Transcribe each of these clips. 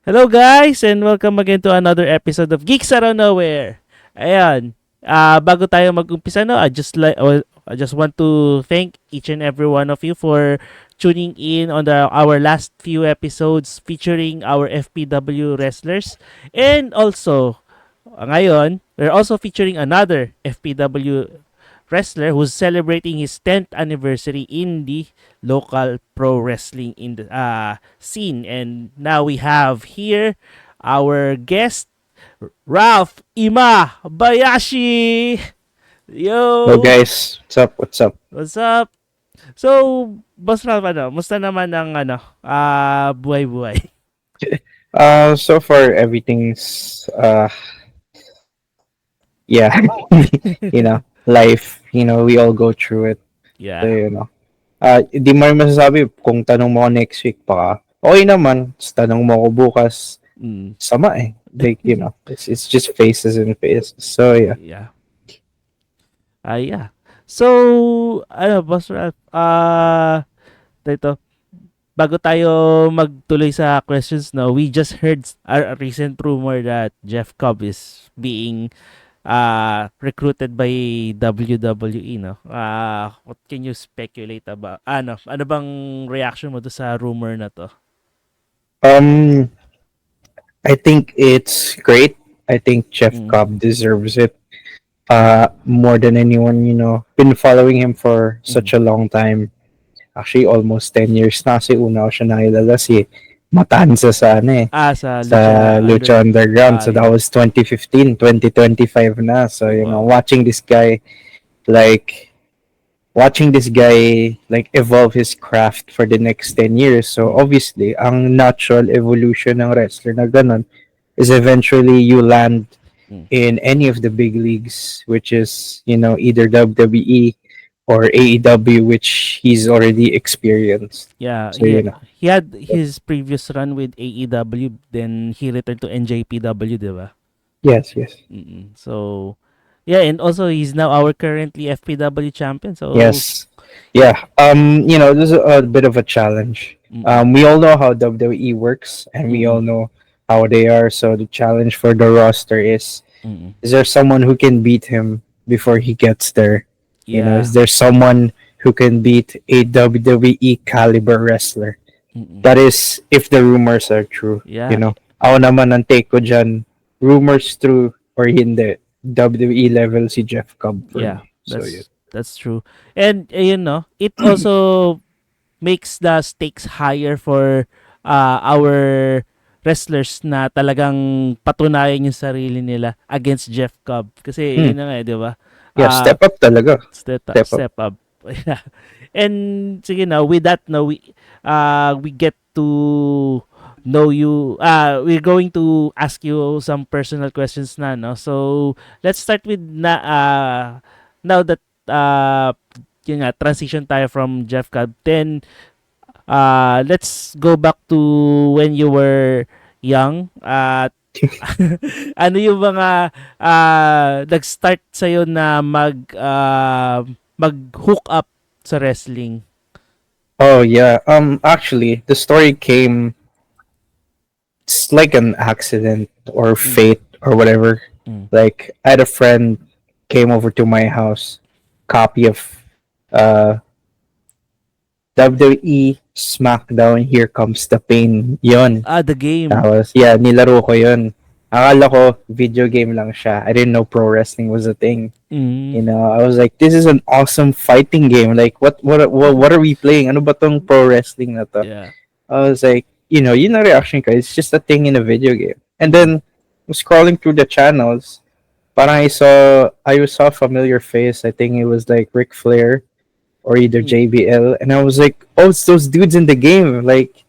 Hello guys and welcome again to another episode of Geeks Outta Nowhere. Ayan, bago tayo mag-umpisa no, I just want to thank each and every one of you for tuning in on our last few episodes featuring our FPW wrestlers. And also, ngayon, we're also featuring another FPW wrestler who's celebrating his 10th anniversary in the local pro wrestling in the scene. And now we have here our guest, Ralph Ima Bayashi. Hello Yo, guys, what's up? What's up? what's up? So, Boss Ralph, musta naman ang buhay-buhay? So far everything's yeah, life. We all go through it. So Yeah. di mo rin masasabi kung tanong mo ako next week pa. Okay naman. Tapos tanong mo ako bukas, Mm. sama eh. Like it's just faces and faces. So yeah. Yeah. Yeah. So, Boss Ralph, dito, bago tayo magtuloy sa questions, no, we just heard a recent rumor that Jeff Cobb is being recruited by WWE, no? What can you speculate about? Ano bang reaction mo to sa rumor na to? Um, I think it's great. I think Jeff Mm. Cobb deserves it. More than anyone. Been following him for Mm. such a long time. Actually, almost 10 years na kasi una ko siya nakilala si Matanza Sa sa Lucha Underground. So that yeah. was 2015, 2025 na. So, Wow. like, watching this guy, like, evolve his craft for the next 10 years. So, Mm. obviously, ang natural evolution ng wrestler na ganun is eventually you land Mm. in any of the big leagues, which is, either WWE or AEW, which he's already experienced. Yeah, So, he had his previous run with AEW, then he returned to NJPW, 'di ba? yes, yes, Mm. So, yeah, and also he's now our currently FPW champion. So, yes, yeah. This is a bit of a challenge. mm. We all know how WWE works, and we all Mm. know how they are. So the challenge for the roster Mm. is there someone who can beat him before he gets there? Is Yeah. there someone who can beat a WWE caliber wrestler? Mm. That is, if the rumors are true. Yeah. Ako naman ang take ko dyan, rumors true or hindi, WWE level si Jeff Cobb for Yeah. me. So, yeah. That's true. And it also makes the stakes higher for our wrestlers na talagang patunayan yung sarili nila against Jeff Cobb. Kasi Hmm. yun na nga, 'di ba? Yeah, Ah, step up talaga. Step up. step up. Yeah. And sige na, with that na we get to know you. We're going to ask you some personal questions na, no? So, let's start with now that yun nga, transition tayo from Jeff Cobb. Then let's go back to when you were young. At ano yung mga nag-start sa'yo na mag-hook up sa wrestling? Oh, yeah. Actually, the story came, it's like an accident or Mm. fate or whatever. Mm. Like, I had a friend came over to my house, copy of uh WWE SmackDown Here Comes the Pain. Yon. The game. Tapos, yeah, nilaro ko yun. Akala ko video game lang siya. I didn't know pro wrestling was a thing. Mm. I was like, this is an awesome fighting game. Like, what are we playing? Ano ba tong pro wrestling na to? Yeah. I was like, yun ang reaction ko. It's just a thing in a video game. And Mm. then, scrolling through the channels, parang I saw a familiar face. I think it was like Ric Flair or either Mm. JBL, and I was like, oh, it's those dudes in the game. Like,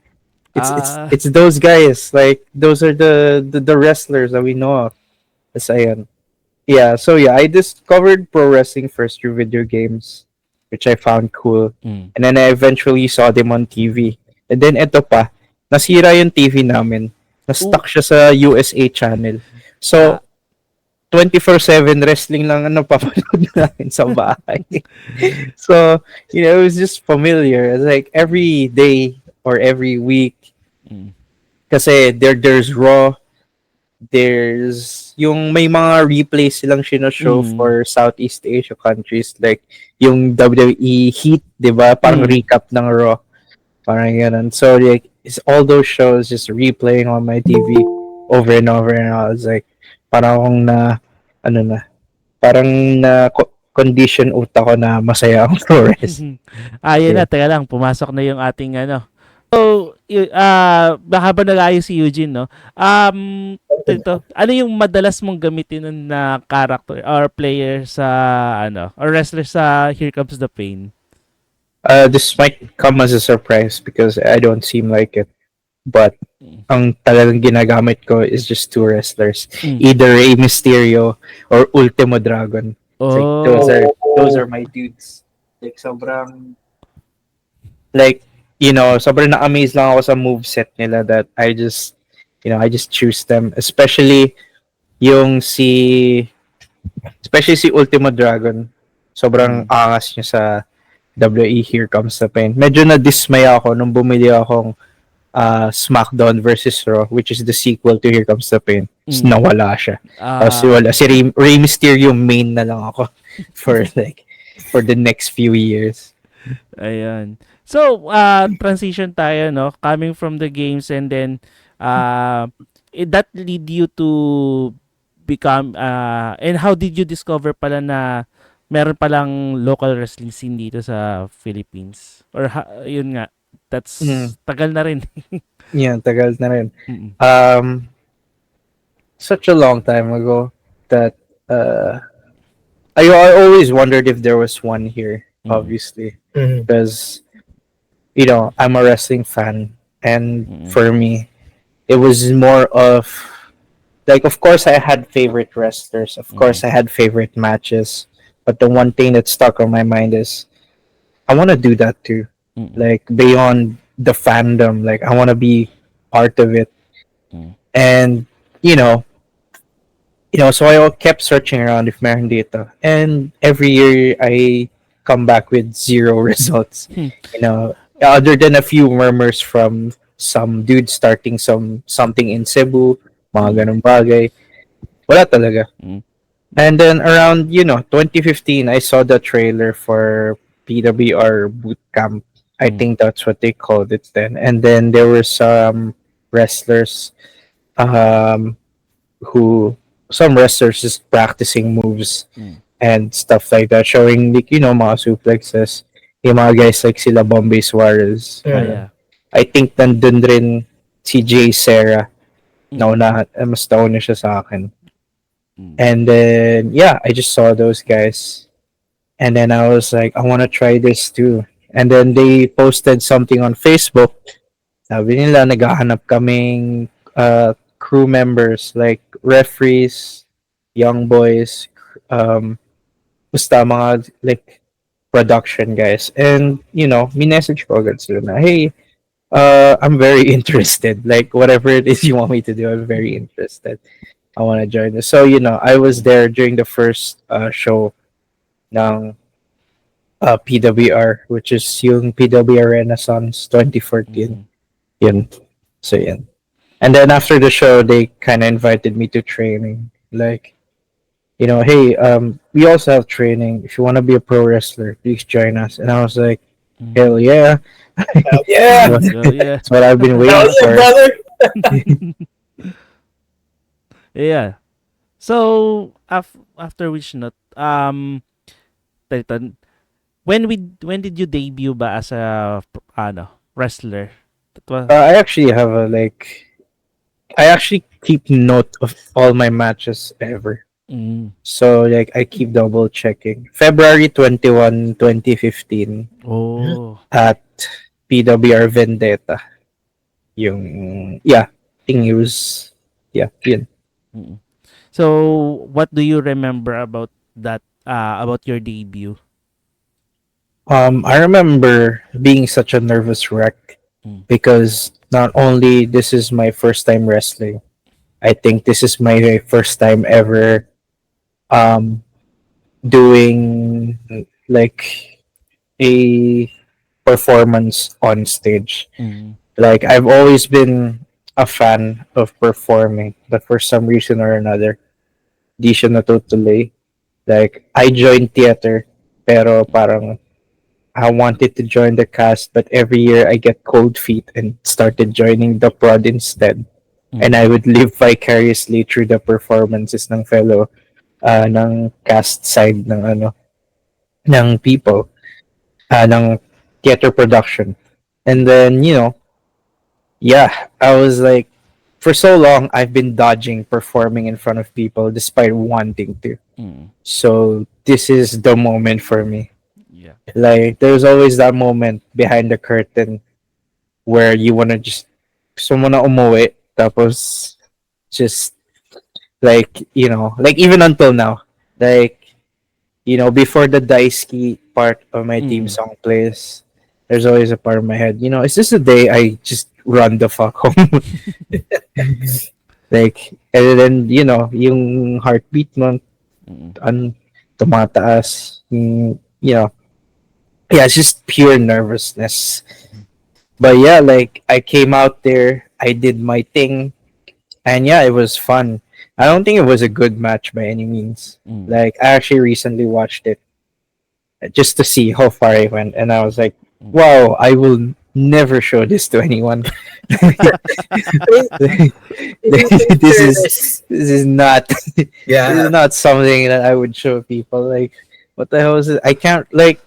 Ah, it's those guys. Like, those are the wrestlers that we know of. As ayan. Yeah, so yeah, I discovered pro wrestling first through video games, which I found cool. mm. And then I eventually saw them on TV. And then eto pa, nasira yung TV namin. Ooh, Na-stuck siya sa USA channel. ah, So, 24/7 wrestling lang ang napapanood namin sa bahay. So, it was just familiar. It's like every day or every week, mm. Kasi there's Raw, there's yung may mga replays silang show Mm. for Southeast Asia countries like yung WWE Heat, 'di ba? Parang Mm. recap ng Raw, parang ganun. So like it's all those shows just replaying on my TV over and over, and I was like parang akong na ano na, parang na condition utak ko na masaya ang Flores. Ayun na, Yeah. teka lang, pumasok na yung ating ano. So, habang nag-aayos si Eugene, no? Ito, ano yung madalas mong gamitin na character or player sa, ano, or wrestler sa Here Comes the Pain? This might come as a surprise because I don't seem like it. But Mm. ang talagang ginagamit ko is just two wrestlers. Mm. Either Rey Mysterio or Ultimo Dragon. It's like Oh. those are my dudes. Like sobrang like sobrang na-amaze lang ako sa moveset nila that I just choose them. Yung si especially si Ultimo Dragon. Sobrang Mm. angas niya sa WWE Here Comes the Pain. Medyo na-dismaya ako nung bumili akong SmackDown versus Raw, which is the sequel to Here Comes the Pain. Tapos Mm. nawala siya. Tapos Ah, wala. Si Rey Mysterio main na lang ako for for the next few years. Ayan. So, transition tayo, no? Coming from the games and then, uh, that lead you to become, and how did you discover pala na meron palang local wrestling scene dito sa Philippines? Or, yun nga, Mm. tagal na rin. Yan, tagal na rin. Mm. Um, Such a long time ago that uh, I always wondered if there was one here, Mm. obviously. Because, I'm a wrestling fan. And Mm. for me, it was more of like of course I had favorite wrestlers, of Mm. course I had favorite matches, but the one thing that stuck on my mind is I want to do that too. Mm. Like beyond the fandom, like I want to be part of it. Mm. And you know, so I kept searching around if meron dito. And every year I come back with zero results. Hmm. Other than a few murmurs from some dude starting something in Cebu, mga Mm. ganung bagay. Wala talaga. Mm. And then around, 2015, I saw the trailer for PWR Boot Camp. I Mm. think that's what they called it then. And then there were some wrestlers um who some wrestlers just practicing moves Mm. and stuff like that, showing like, mga suplexes. Yung mga guys like sila Bombay Suarez. Ah, yeah. I think nandun rin si Jay Serra. Mm. Nauna, mas nauna siya sa akin. Mm. And then, yeah, I just saw those guys. And then I was like, I want to try this too. And then they posted something on Facebook. Sabi nila, naghahanap kaming crew members like referees, young boys, basta mga like production guys. And, minessage ko agad sila na, hey, I'm very interested. Like, whatever it is you want me to do, I'm very interested. I want to join this. So, I was there during the first show ng PWR, which is yung PWR Renaissance 2014. Mm. Yun. So, yun. And then after the show, they kind of invited me to training. Like, hey, we also have training. If you want to be a pro wrestler, please join us. And I was like, hell Mm. yeah. Yeah. Let's go, yeah. That's what I've been Hell waiting yeah, for. brother. Yeah. So, after which note, Titan, when did you debut ba as a wrestler? That was, I actually have I actually keep note of all my matches ever. mm. So, like, I keep double checking. February 21, 2015 Oh. at PWR Vendetta. Yeah, I think it was, yeah, yun. Mm. So, what do you remember about that, about your debut? I remember being such a nervous wreck Mm. because not only this is my first time wrestling, I think this is my first time ever um doing like a performance on stage. Mm. Like I've always been a fan of performing, but for some reason or another, di siya natutuloy. Like, I joined theater, pero parang I wanted to join the cast, but every year I get cold feet and started joining the prod instead. And Mm. I would live vicariously through the performances ng fellow ng cast side ng ng people ng theater production. And then, yeah, I was like, for so long I've been dodging performing in front of people despite wanting to. Mm. So this is the moment for me. Yeah. Like, there's always that moment behind the curtain where you wanna just someone na umuwi tapos just like, like even until now, like, before the Daisuke part of my theme Mm. song plays, there's always a part of my head, is this the day I just run the fuck home? Like, and then, yung heartbeat mo, Mm. an, tumataas, yeah, it's just pure nervousness. But yeah, like, I came out there, I did my thing, and yeah, it was fun. I don't think it was a good match by any means. Mm. Like, I actually recently watched it just to see how far I went, and I was like, Mm. wow, I will never show this to anyone. I mean, in this is fairness, this is not this is yeah. not something that I would show people. Like, what the hell is it? I can't, like,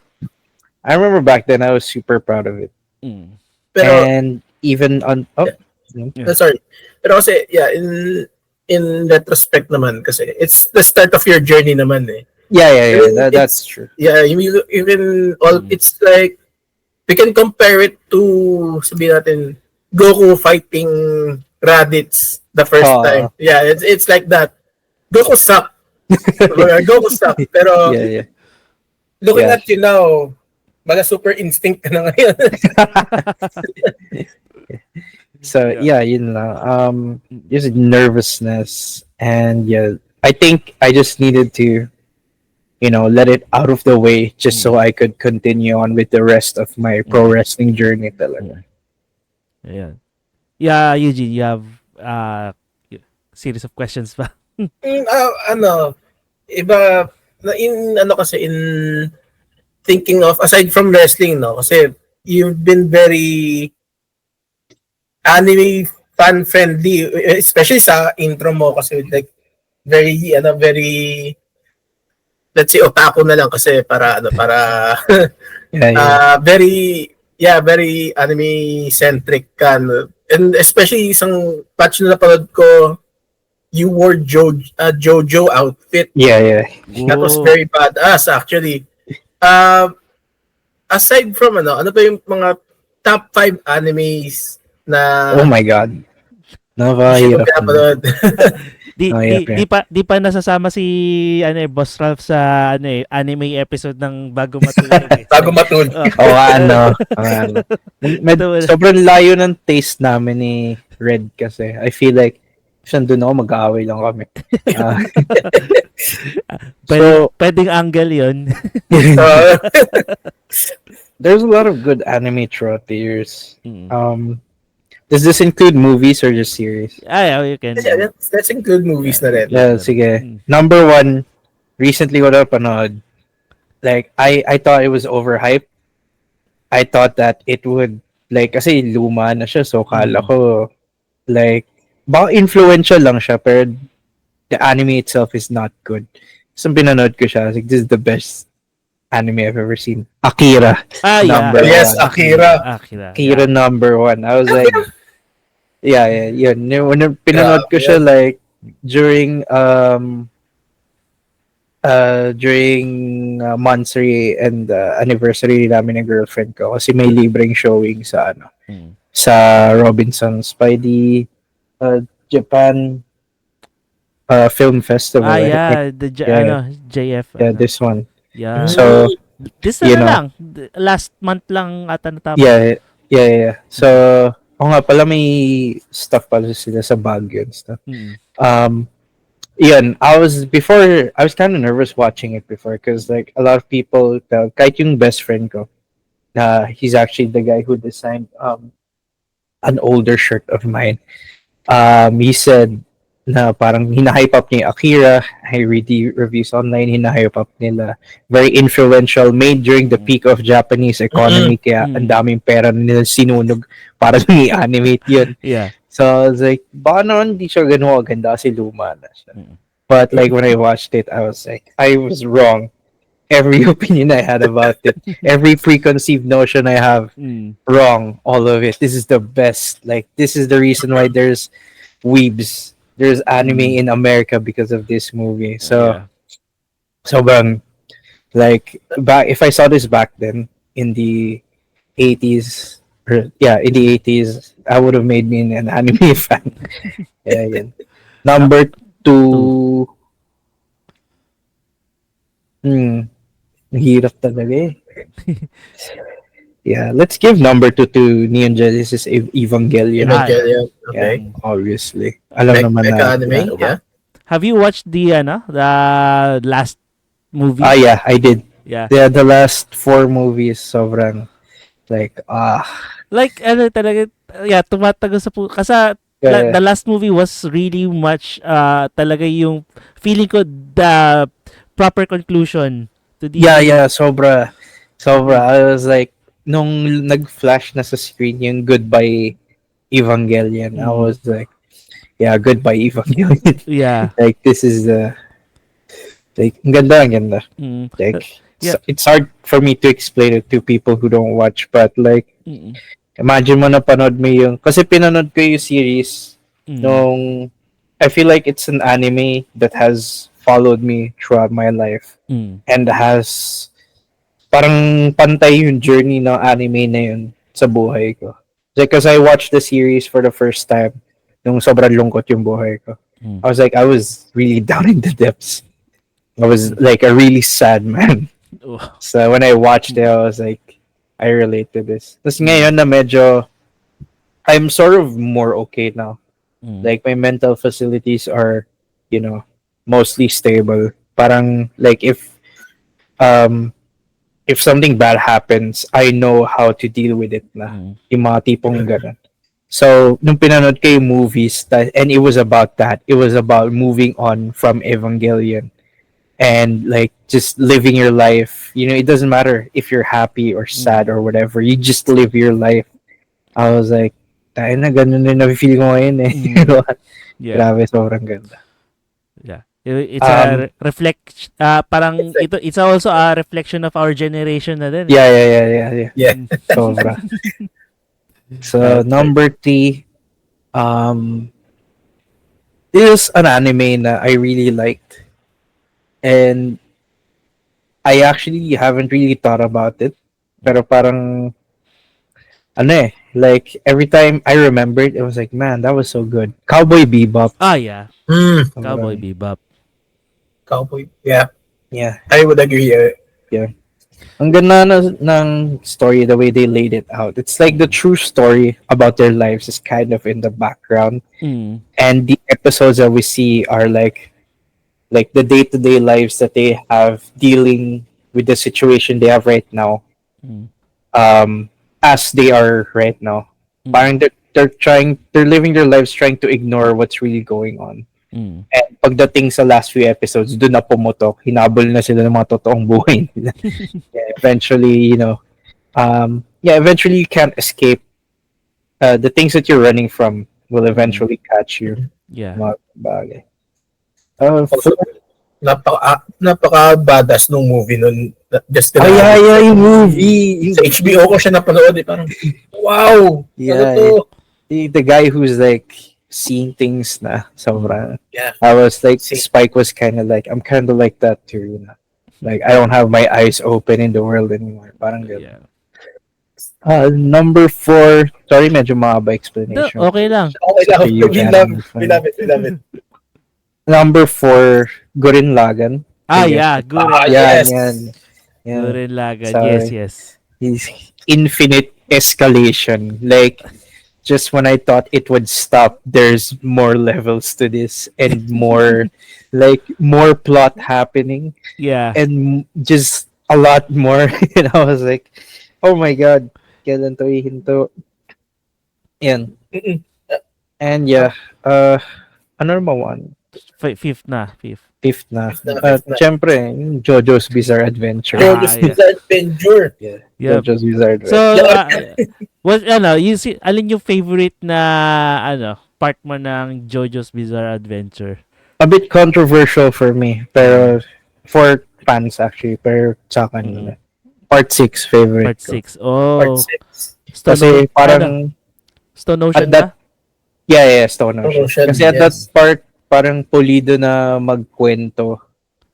I remember back then I was super proud of it, Mm. Pero, and even on yeah, Yeah. sorry. Pero kasi, yeah, in retrospect naman, kasi it's the start of your journey naman eh. yeah, yeah, I yeah, mean, that's it's, true. yeah, you can, Mm. it's like, we can compare it to, sabihin natin, Goku fighting Raditz the first uh, time. Yeah, it's like that. Goku suck. Goku suck. Pero, yeah, yeah, looking yeah. at you now, baga super instinct ka na ngayon. So Yeah. yeah, Mm. just nervousness, and yeah, I think I just needed to, let it out of the way just so Mm. I could continue on with the rest of my pro Mm. wrestling journey talaga. Mm. Yeah. Yeah, Eugene, you have series of questions pa. Ano, iba, ano kasi, in thinking of, aside from wrestling, no, kasi you've been very anime fan friendly, especially sa intro mo kasi like very let's say otaku na lang kasi para Yeah, yeah, very very anime centric ka, no? And especially isang patch na napanood ko, you wore Jojo outfit. yeah, yeah. That was Oh. very badass actually. Uh, aside from ano ba yung mga top 5 animes na Oh my god, hindi mo napakahirap na. pinapanood? Di di Mahirap di yan. pa di pa nasasama si Boss Ralph sa anime episode ng Bago Matulog eh. Bago matulog. Oh. Oo, ano. Ito, Sobrang layo ng taste namin ni Red kasi. I feel like, nandun ako, mag-aaway lang kami. Ah, so, pwedeng angle 'yon. Uh, there's a lot of good anime throughout the years. Mm. Does this include movies or just series? You can. yeah, that's include movies na rin. Yeah, sige. Mm. Number one, recently ko na panood. Like, I thought it was overhyped. I thought that it would, like, kasi luma na siya, so kala ko, like, baka influential lang siya, pero the anime itself is not good. So, pinanood ko siya, like, this is the best anime I've ever seen. Akira, number Yes, one. Akira. Akira number one. I was like, yeah, yun. When pinanood ko siya, like, during monthsary and anniversary namin ng girlfriend ko kasi may libreng showing sa Mm. sa Robinson's by the Japan Film Festival. I think. Yeah. JF. Yeah, this one. Yeah. So, This you know, lang. Last month lang ata natapos. yeah. So, nga pala may stuff pala sila sa Baguio and stuff. Mm. Yun, I was kind of nervous watching it before because like a lot of people, kahit yung best friend ko, he's actually the guy who designed an older shirt of mine. He said na parang hinahype up niya yung Akira. I read the reviews online, hinahype up nila. Very influential, made during the Mm. peak of Japanese Mm-mm. economy, kaya ang Mm. daming pera nila sinunog para lang i-animate yun. Yeah. So I was like, baka naman di siya ganun kaganda kasi luma na siya. Mm. But like when I watched it, I was like, I was wrong. Every opinion I had about it, every preconceived notion I have, Mm. wrong. All of it. This is the best. Like this is the reason why there's anime Mm. in America because of this movie. So Yeah. sobrang like back if I saw this back then in the 80s, or yeah, in the 80s, I would have made me an anime fan. Yeah, yeah. Ah, Number two. two, hmm, hirap talaga eh. Yeah, let's give number two to Neon Genesis Evangelion. Ah, yeah. Evangelion. Yeah, Okay. Mm. obviously. Alam naman Mecha natin anime. yan. Ha- Yeah. have you watched the last Ah, movie? yeah, I did. Yeah. Yeah, the last four movies, sobrang like, Like ano talaga, yeah, tumatago sa kasi yeah, the last movie was really much talaga yung feeling ko the proper conclusion to yeah, the yeah, sobra, sobra. mm, I was like, nung nag-flash na sa screen yung Goodbye Evangelion, I mm, was like, yeah, Goodbye Evangelion. yeah. Like, this is the, like, ang ganda, ang ganda. Mm, Like, yeah. it's hard for me to explain it to people who don't watch, but like, Mm, imagine mo na panood mo yung, kasi pinanood ko yung series mm, nung, I feel like it's an anime that has followed me throughout my life mm, and has parang pantay yung journey ng anime na yun sa buhay ko. Because I watched the series for the first time nung sobrang lungkot yung buhay ko. mm, I was like, I was really down in the depths. I was mm. like a really sad man. Oh, So when I watched it, I was like, I relate to this. Tapos mm, ngayon na medyo, I'm sort of more okay now. mm, Like my mental facilities are, you know, mostly stable. Parang like um if something bad happens, I know how to deal with it na. mm, Yung mga tipong ganun. So, nung pinanood ko yung movies, and it was about that. It was about moving on from Evangelion and like just living your life. You know, it doesn't matter if you're happy or sad mm, or whatever. You just live your life. I was like, tayo na, ganun din na-feel ko ngayon eh. mm. Yeah. Grabe, sobrang ganda. Yeah. It's Um, a reflect parang It's like, it's also a reflection of our generation na din eh. yeah. yeah. Mm. Sobra. So, That's right. number three, um, is an anime na I really liked. And I actually haven't really thought about it. Pero parang, ano eh, like, every time I remembered, it was like, man, that was so good. Cowboy Bebop. Ah, yeah. Mm. Cowboy Sobrang, Bebop. Cowboy. Yeah. yeah, I would agree. yeah. Ang ganda ng story, the way they laid it out. It's like the Mm. true story about their lives is kind of in the background. Mm. And the episodes that we see are like the day-to-day lives that they have dealing with the situation they have right now, Mm. as they are right now. Mm. Parang they're living their lives trying to ignore what's really going on. Mm. And pagdating sa last few episodes, doon na pumutok, hinabol na sila ng mga totoong buhay nila. Yeah, eventually, yeah, eventually you can't escape. The things that you're running from will Mm. eventually catch you. Yeah. Mga bagay. Also, napaka badass nung movie nun. Just Oh, yeah, yung movie. Sa HBO ko siya napanood eh. Parang, wow! Ano Yeah, to? the guy who's like seeing things na sobra. Yeah. I was like, See. Spike was kind of like, I'm kind of like that too, you know. Like, I don't have my eyes open in the world anymore. Parang good. Yeah. Number four, sorry, medyo mahaba No, explanation. okay lang. Okay lang. For you, We Adam, love it. We love it. Number four, Gurren Lagann. Ah, Yes. yeah. Gurren. yes. Yan. Gurren Lagann. So, Yes, yes. His infinite escalation. Like, just when I thought it would stop, there's more levels to this and more, like, more plot happening Yeah. and just a lot more. And I was like, oh my god, kailan to ihinto? Yan. Mm-mm. And yeah, ano naman one? Fifth na, fifth. Fifth na. Fifth na. Siyempre, yung JoJo's Bizarre Adventure. Ah, JoJo's yeah. Bizarre Adventure. Yeah, Yep. JoJo's Bizarre So, Adventure. what, you see, alin yung favorite na, part mo ng JoJo's Bizarre Adventure? A bit controversial for me, pero for fans actually, pero sa kanila. Part 6 favorite Part ko. 6. Oh, Part 6. Kasi parang Stone at Ocean that ba? yeah, Stone Ocean. Ocean, Kasi at that yes. part parang pulido na magkwento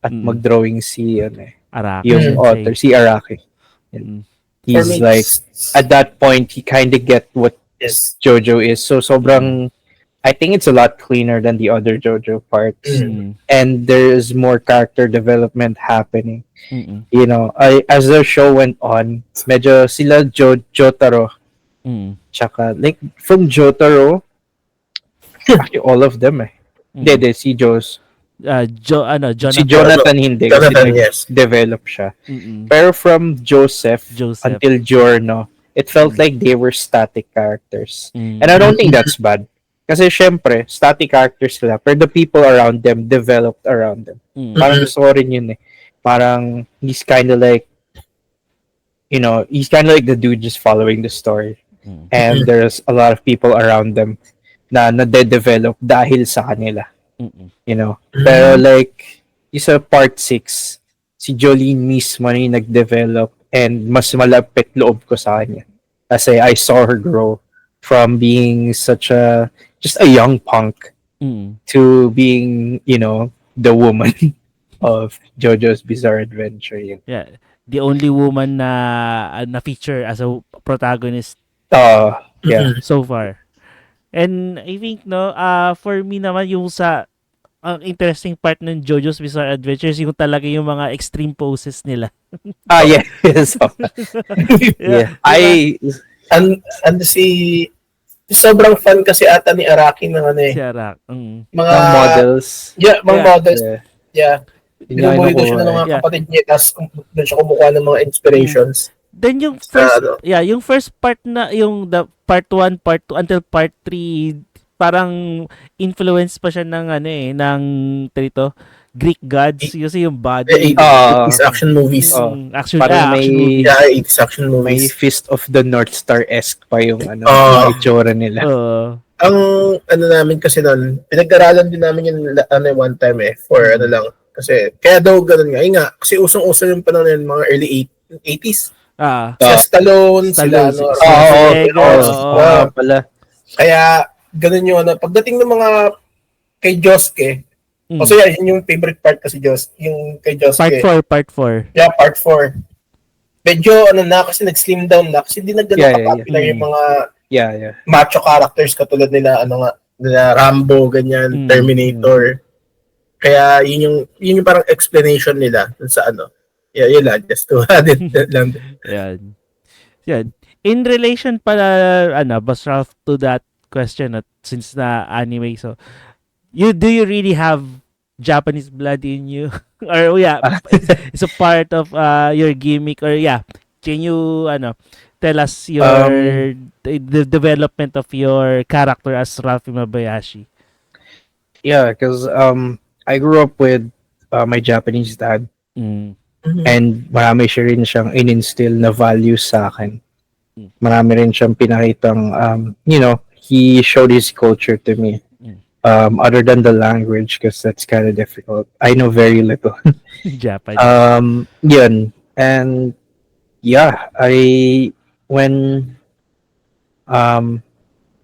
at Mm. mag-drawing si ano Araki. yung author, si Araki. Mm. For He's me, like at that point he kind of get what yes. JoJo is. So sobrang I think it's a lot cleaner than the other JoJo parts. Mm. And there is more character development happening. Mm. You know, as the show went on, medyo sila Jotaro, Mm. tsaka like from Jotaro, actually all of them Hindi, si Jos. Jonathan. Si Jonathan hindi Jonathan, kasi yes. develop siya. Mm-mm. Pero from Joseph Joseph. until Giorno, it felt like they were static characters. Mm. And I don't think that's bad. Kasi syempre, static characters sila, pero the people around them developed around them. Mm. Parang gusto ko rin yun Parang he's kind of like, he's kind of like the dude just following the story. Mm. And there's a lot of people around them na nade-develop dahil sa kanila. Mm-mm. Pero like, yung sa part 6, si Jolene mismo na yung nag-develop and mas malapit loob ko sa kanya. Kasi I saw her grow from being just a young punk Mm. to being, the woman of JoJo's Bizarre Adventure. Yun. Yeah. The only woman na feature as a protagonist Yeah. so far. And I think for me naman yung ang interesting part ng JoJo's Bizarre Adventures yung talaga yung mga extreme poses nila. Yeah. So, yeah. And sobrrong fan kasi ata ni Araki ng Si Arak. mga Mga models. Yeah, mga Yeah. models. Yeah. Yeah. Yun nga Binubuhay daw kinukuha siya ng mga Yeah. kapatid niya, tapos doon siya kumukuha ng mga inspirations. Then yung yung first part na yung the part 1, part 2 until part 3 parang influence pa siya ng ng Greek gods kasi yung body. 80s action movies. Action Parang action movie. Yeah, 80s action May movies. Fist of the North Star-esque pa yung itsura nila. Ang namin kasi noon, pinag-aralan din namin yung one time for lang. Kasi, kaya daw ganun nga. Nga, kasi usong-uso yung panahon yun, mga early 80s. Sila Stallone, sila pala. Kaya, ganun yung pagdating ng mga kay Josuke, so yeah, yun yung favorite part kasi yung kay Josuke. Part 4. Yeah, part 4. Medyo kasi nag-slim down na kasi di na ganun ka-popular yung mga macho characters katulad nila nila Rambo, ganyan, Terminator. Kaya yun yung parang explanation nila sa Yeah, yun lang. Just to add it lang. Yan. In relation pala, Basraf, to that question since na anime, so, do you really have Japanese blood in you? Or, it's a part of your gimmick? Or, can you, tell us the development of your character as Ralphie Mabayashi? Yeah, because I grew up with my Japanese dad. And marami siya rin siyang in-instill na values sa akin. Marami rin siyang pinakitang, he showed his culture to me. Other than the language, because that's kind of difficult. I know very little. Japanese. Yun. And,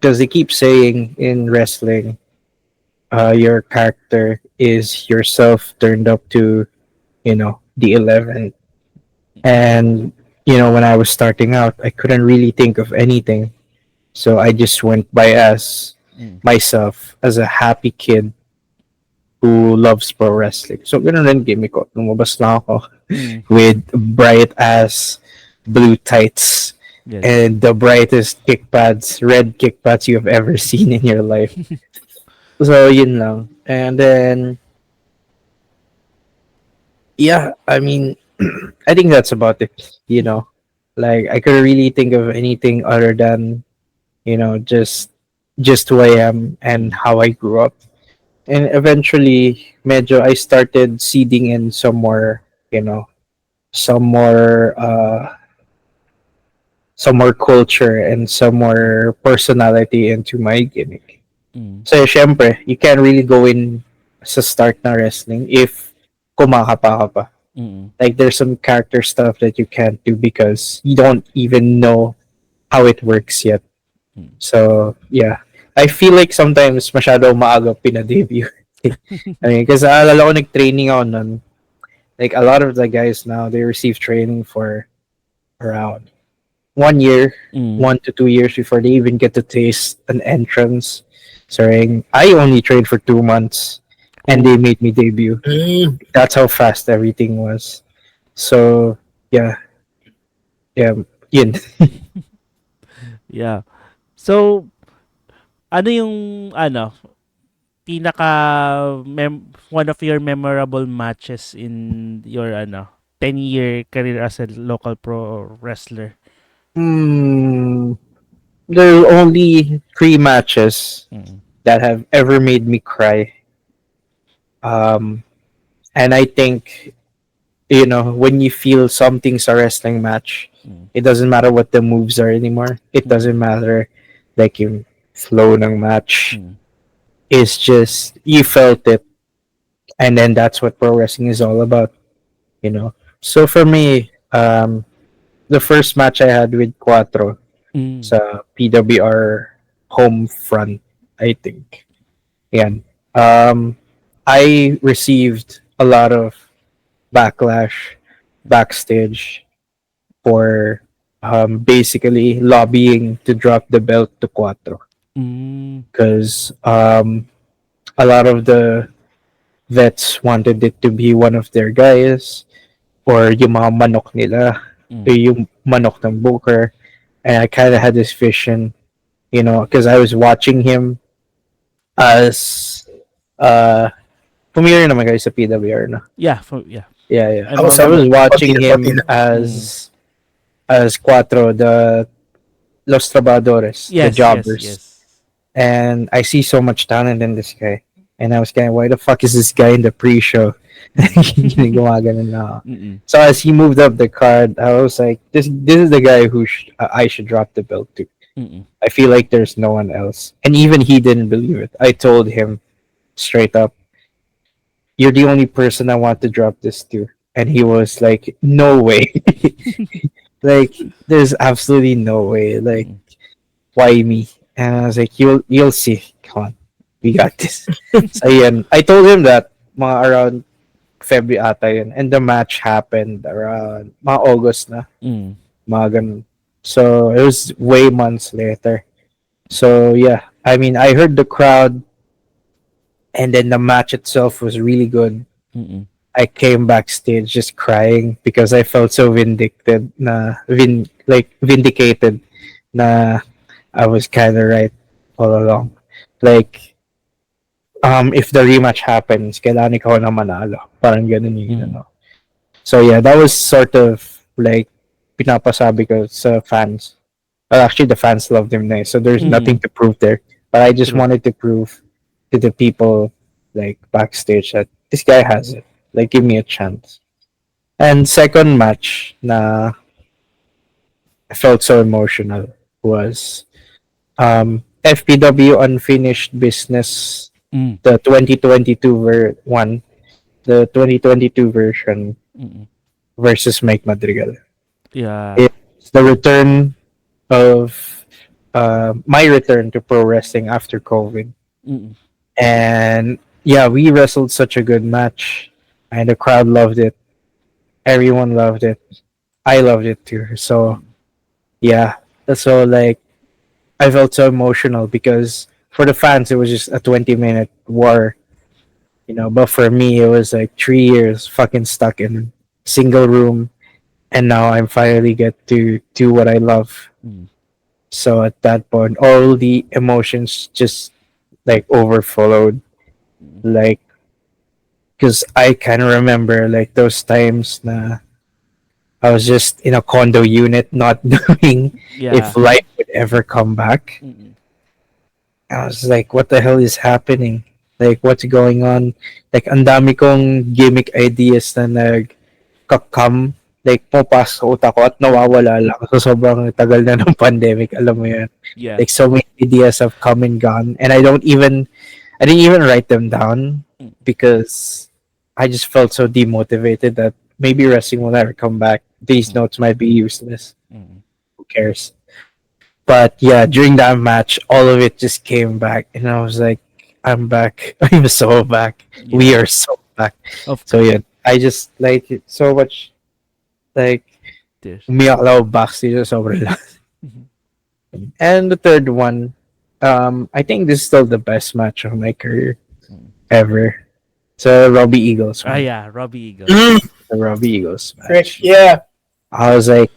because they keep saying in wrestling, your character is yourself turned up to, the 11th. And, when I was starting out, I couldn't really think of anything. So I just went by as myself, as a happy kid who loves pro wrestling. So, ganun rin gimmick ko. Lumabas lang ako with bright-ass blue tights and the brightest red kick pads you have ever seen in your life. So, yun lang. And then, I mean, I think that's about it, Like, I couldn't really think of anything other than, just just who I am and Mm. how I grew up. And eventually, medyo I started seeding in some more, you know, some more, some more culture and some more personality into my gimmick. Mm. So, syempre, you can't really go in sa start na wrestling if kumakapa ka pa. Mm. Like, there's some character stuff that you can't do because you don't even know how it works yet. Mm. So, yeah. I feel like sometimes masyado maaga pinadebut. I mean, because alala ko nag-training ako nun. Like, a lot of the guys now, they receive training for around 1 year, Mm. 1 to 2 years before they even get to taste an entrance. So, I only trained for 2 months and they Oh. made me debut. Mm. That's how fast everything was. So, yeah, yeah, yun. Yeah. So, ano yung pinaka one of your memorable matches in your 10-year career as a local pro wrestler? Hmm. There are only 3 matches Mm. that have ever made me cry. Um, and I think, when you feel something's a wrestling match, Mm. it doesn't matter what the moves are anymore. It Mm. doesn't matter like yung flow ng match. Mm. It's just you felt it, and then that's what pro wrestling is all about. So for me, the first match I had with Quattro Mm. sa PWR home front, I think. Yan. Um, I received a lot of backlash backstage for basically lobbying to drop the belt to Cuatro Mm. because a lot of the vets wanted it to be one of their guys or yung mga manok nila, Mm. yung manok ng Booker. And I kind of had this vision, because I was watching him as familiar naman guys sa PWR, no? Yeah, yeah. Yeah, yeah. I'm Ako I sa was familiar. konti watching na, konti him na. Mm. as Cuatro, the Los Trabadores, the Yes, yes, jobbers. yes. And I see so much talent in this guy. And I was kind of, why the fuck is this guy in the pre-show? Mm. Gumagano na ako. Mm. So as he moved up the card, I was like, this is the guy who I should drop the belt to. Mm. I feel like there's no one else. And even he didn't believe it. I told him straight up, you're the only person I want to drop this to. And he was like, no way. Like, there's absolutely no way. Like, Mm. why me? And I was like, you'll see. Come on, we got this. So yun, I told him that mga around February ata yun. And the match happened around mga August na. Mm. Mga ganun. So it was way months later. So yeah, I mean, I heard the crowd, and then the match itself was really good. Mm. I came backstage just crying because I felt so vindicated na I was kind of right all along. Like, if the rematch happens, kailangan ikaw na manalo. Parang ganun yung Mm. So yeah, that was sort of like pinapasabi ko sa fans. Well, actually, the fans loved him na so there's nothing Mm. to prove there. But I just True. wanted to prove to the people like backstage that this guy has it. Like, give me a chance. And second match na I felt so emotional was FPW Unfinished Business, Mm. the 2022 one, the 2022 version Mm. versus Mike Madrigal. Yeah. It's the return of my return to pro wrestling after COVID. Mm. And yeah, we wrestled such a good match, and the crowd loved it. Everyone loved it. I loved it too. So Mm. yeah, so like I felt so emotional because for the fans it was just a 20-minute war. But for me it was like 3 years fucking stuck in single room, and now I'm finally get to do what I love. Mm. So at that point, all the emotions just like overflowed. Mm. Like, because I kind of remember like those times na I was just in a condo unit, not knowing if Yeah. life would ever come back. Mm. I was like, what the hell is happening? Like, what's going on? Like, ang dami kong gimmick ideas na nag-come. Like, pumapasok sa utak ko at nawawala lang. So, sobrang tagal na ng pandemic. Alam mo yan. Yeah. Like, so many ideas have come and gone. And I didn't even write them down Mm. because I just felt so demotivated that maybe wrestling will never come back. These Mm. notes might be useless. Mm. Who cares? But yeah, during that match, all of it just came back, and I was like, "I'm back. I'm so back. We Yeah. are so back." Of So yeah, I just like it so much. Like course. umiyak lang ako backstage sa sobrang lakas. Mhm. And the third one, I think this is still the best match of my career Mm. ever. So Robbie Eagles Ah, one, yeah, Robbie Eagles. Mm, the Robbie Eagles correct. match. Yeah. I was like,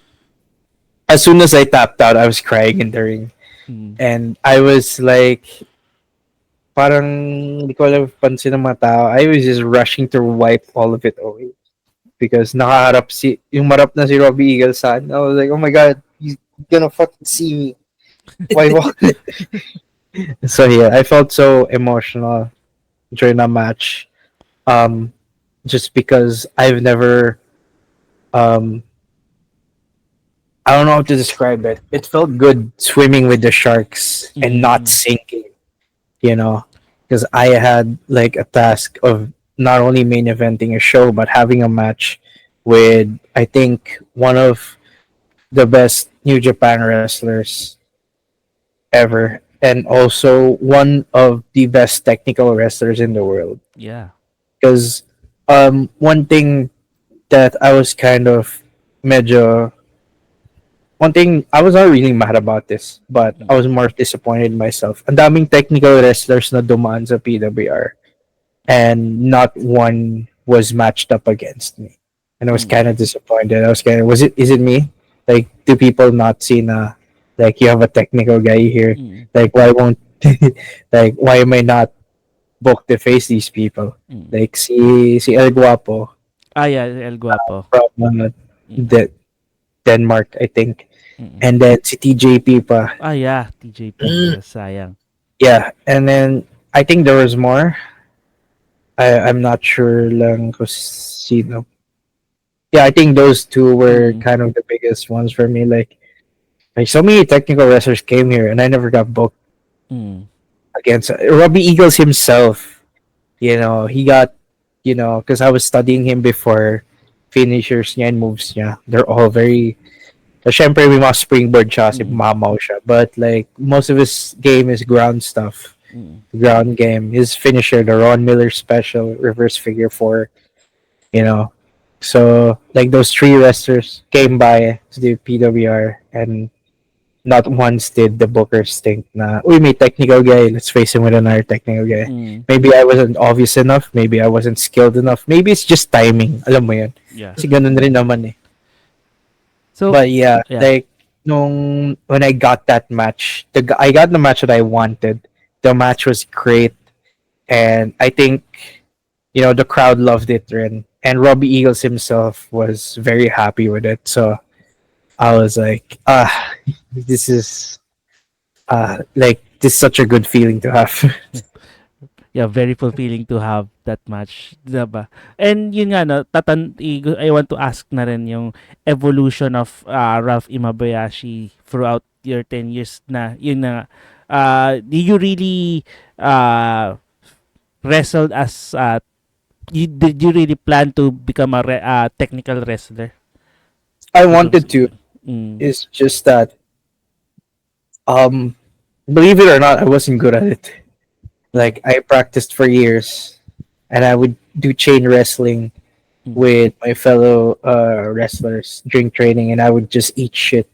as soon as I tapped out, I was crying in the ring, Mm. and I was like, parang hindi ko alam pansin ng mga tao. I was just rushing to wipe all of it away because nakaharap yung marap na si Robbie Eagles sa akin. I was like, oh my god, he's gonna fucking see me. Why? So yeah, I felt so emotional during that match. Um, just because I've never, um, I don't know how to describe it. It felt good swimming with the sharks and not Mm. sinking, you know, because I had like a task of not only main eventing a show but having a match with I think one of the best New Japan wrestlers ever and also one of the best technical wrestlers in the world. Yeah. Because one thing that I was kind of medyo one thing I was not really mad about this, but I Mm. was more disappointed in myself. Ang daming technical wrestlers na dumaan sa PWR and not one was matched up against me. And I was Mm. kind of disappointed. I was kind of is it me? Like do people not see na like you have a technical guy here? Mm. Like why won't like why am I not booked to face these people? Mm. Like si El Guapo Ah, yeah, El Guapo. from Mm. the Denmark, I think. Mm. And then si TJP pa. Ah, yeah, TJP. Mm, Sayang. Yeah, and then I think there was more. I'm not sure lang kung sino. Yeah, I think those two were Mm. kind of the biggest ones for me. Like so many technical wrestlers came here, and I never got booked Mm. against Robbie Eagles himself. He got because I was studying him before finishers niya and moves niya. They're all very. Syempre, may mga springboard siya kasi Mm. mamaw siya. But like most of his game is ground stuff. Mm. Ground game. His finisher, the Ron Miller special reverse figure four, you know. So like those three wrestlers came by to the PWR and not once did the bookers think na, uy, may technical guy, let's face him with another technical guy. Mm. Maybe I wasn't obvious enough, maybe I wasn't skilled enough, maybe it's just timing, alam mo yun. Yeah. Kasi ganun rin naman eh. So, But yeah, yeah. like when I got that match, I got the match that I wanted. The match was great, and I think the crowd loved it. And Robbie Eagles himself was very happy with it. So I was like, this is like this is such a good feeling to have. Yeah, very fulfilling to have that match, 'di ba? And yun nga no, I want to ask na rin yung evolution of Ralph Imabayashi throughout your 10 years na yun na did you really wrestled as did you really plan to become a technical wrestler? I Because wanted to. mm, It's just that, um, believe it or not, I wasn't good at it. mm, Like I practiced for years, and I would do chain wrestling mm, with my fellow wrestlers during training, and I would just eat shit.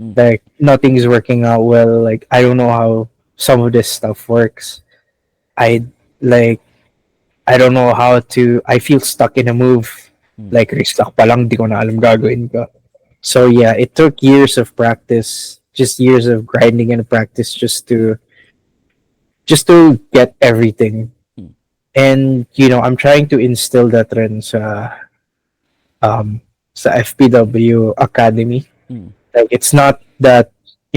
mm, Like nothing's working out well. Like I don't know how some of this stuff works. I like I don't know how to. I feel stuck in a move. mm, Like restock pa lang, di ko na alam gagawin ko. So yeah, it took years of practice, just years of grinding and practice, just to get everything. mm, And I'm trying to instill that rin um sa FPW Academy. mm, Like it's not that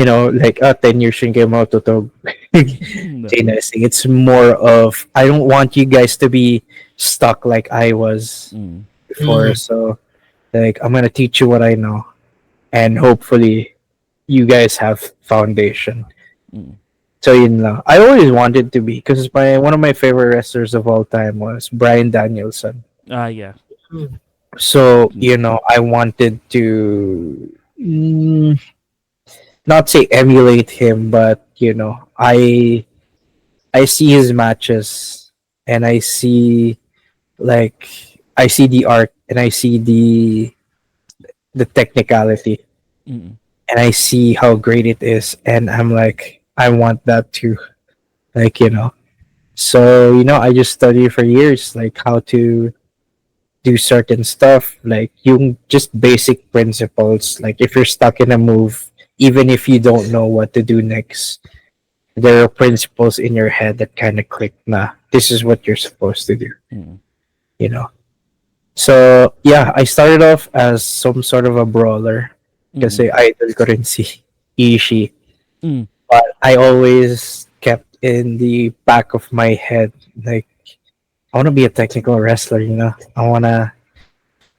like 10 years yung kayo matutog. No. It's more of I don't want you guys to be stuck like I was Mm. before. So like I'm gonna teach you what I know, and hopefully you guys have foundation. Mm. So yun lang. I always wanted to be because my one of my favorite wrestlers of all time was Brian Danielson. Ah, yeah. So Mm. I wanted to not say emulate him, but I see his matches and like I see the art and I see the technicality Mm. and I see how great it is and I'm like I want that too. Like, So, I just studied for years like how to do certain stuff, like yung just basic principles. Like if you're stuck in a move, even if you don't know what to do next, there are principles in your head that kind of click na this is what you're supposed to do, Mm. you know. So yeah, I started off as some sort of a brawler Mm. kasi idol ko rin si Ishii. Mm. But I always kept in the back of my head like I want to be a technical wrestler, I want to,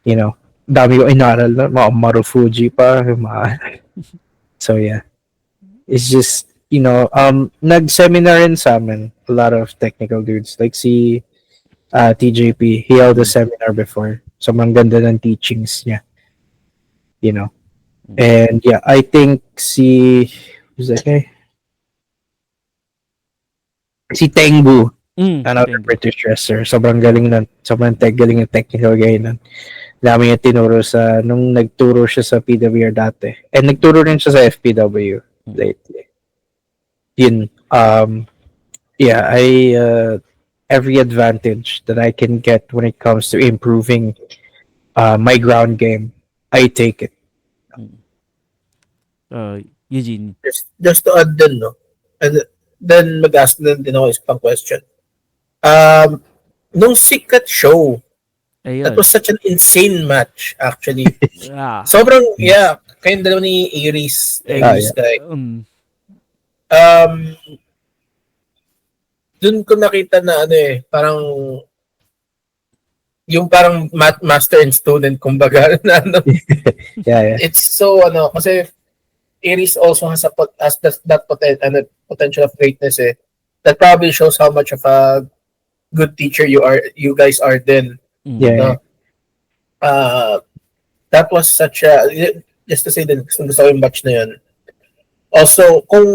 dami ko inaral na, mga Marufuji pa, so yeah. It's just, nag-seminar rin sa amin, a lot of technical dudes. Like si TJP, he held a Mm. seminar before. So, ang ganda ng teachings niya, you know. Mm. And yeah, I think who's that guy? Si Tengu, Mm. another Thank you. British wrestler. Sobrang galing ng technical guy nun. Dami niya tinuro nung nagturo siya sa PWR dati. And nagturo rin siya sa FPW Mm. lately. Yun, yeah, every advantage that I can get when it comes to improving my ground game, I take it. Mm. Eugene. Just to add din, no? And then mag-ask din ako isang pang question. Nung Secret Show, that Ayun. was such an insane match, actually. Ah. Sobrang, yeah, kayong dalawa ni Iris, Iris Yeah. guy. Mm. Um, dun ko nakita na parang yung parang master and student kumbaga na Yeah. it's so kasi Aries also has that potential of greatness that probably shows how much of a good teacher you guys are then. Mm. Yeah. No? That was such a, just to say din gusto ko yung match na yun. Also, kung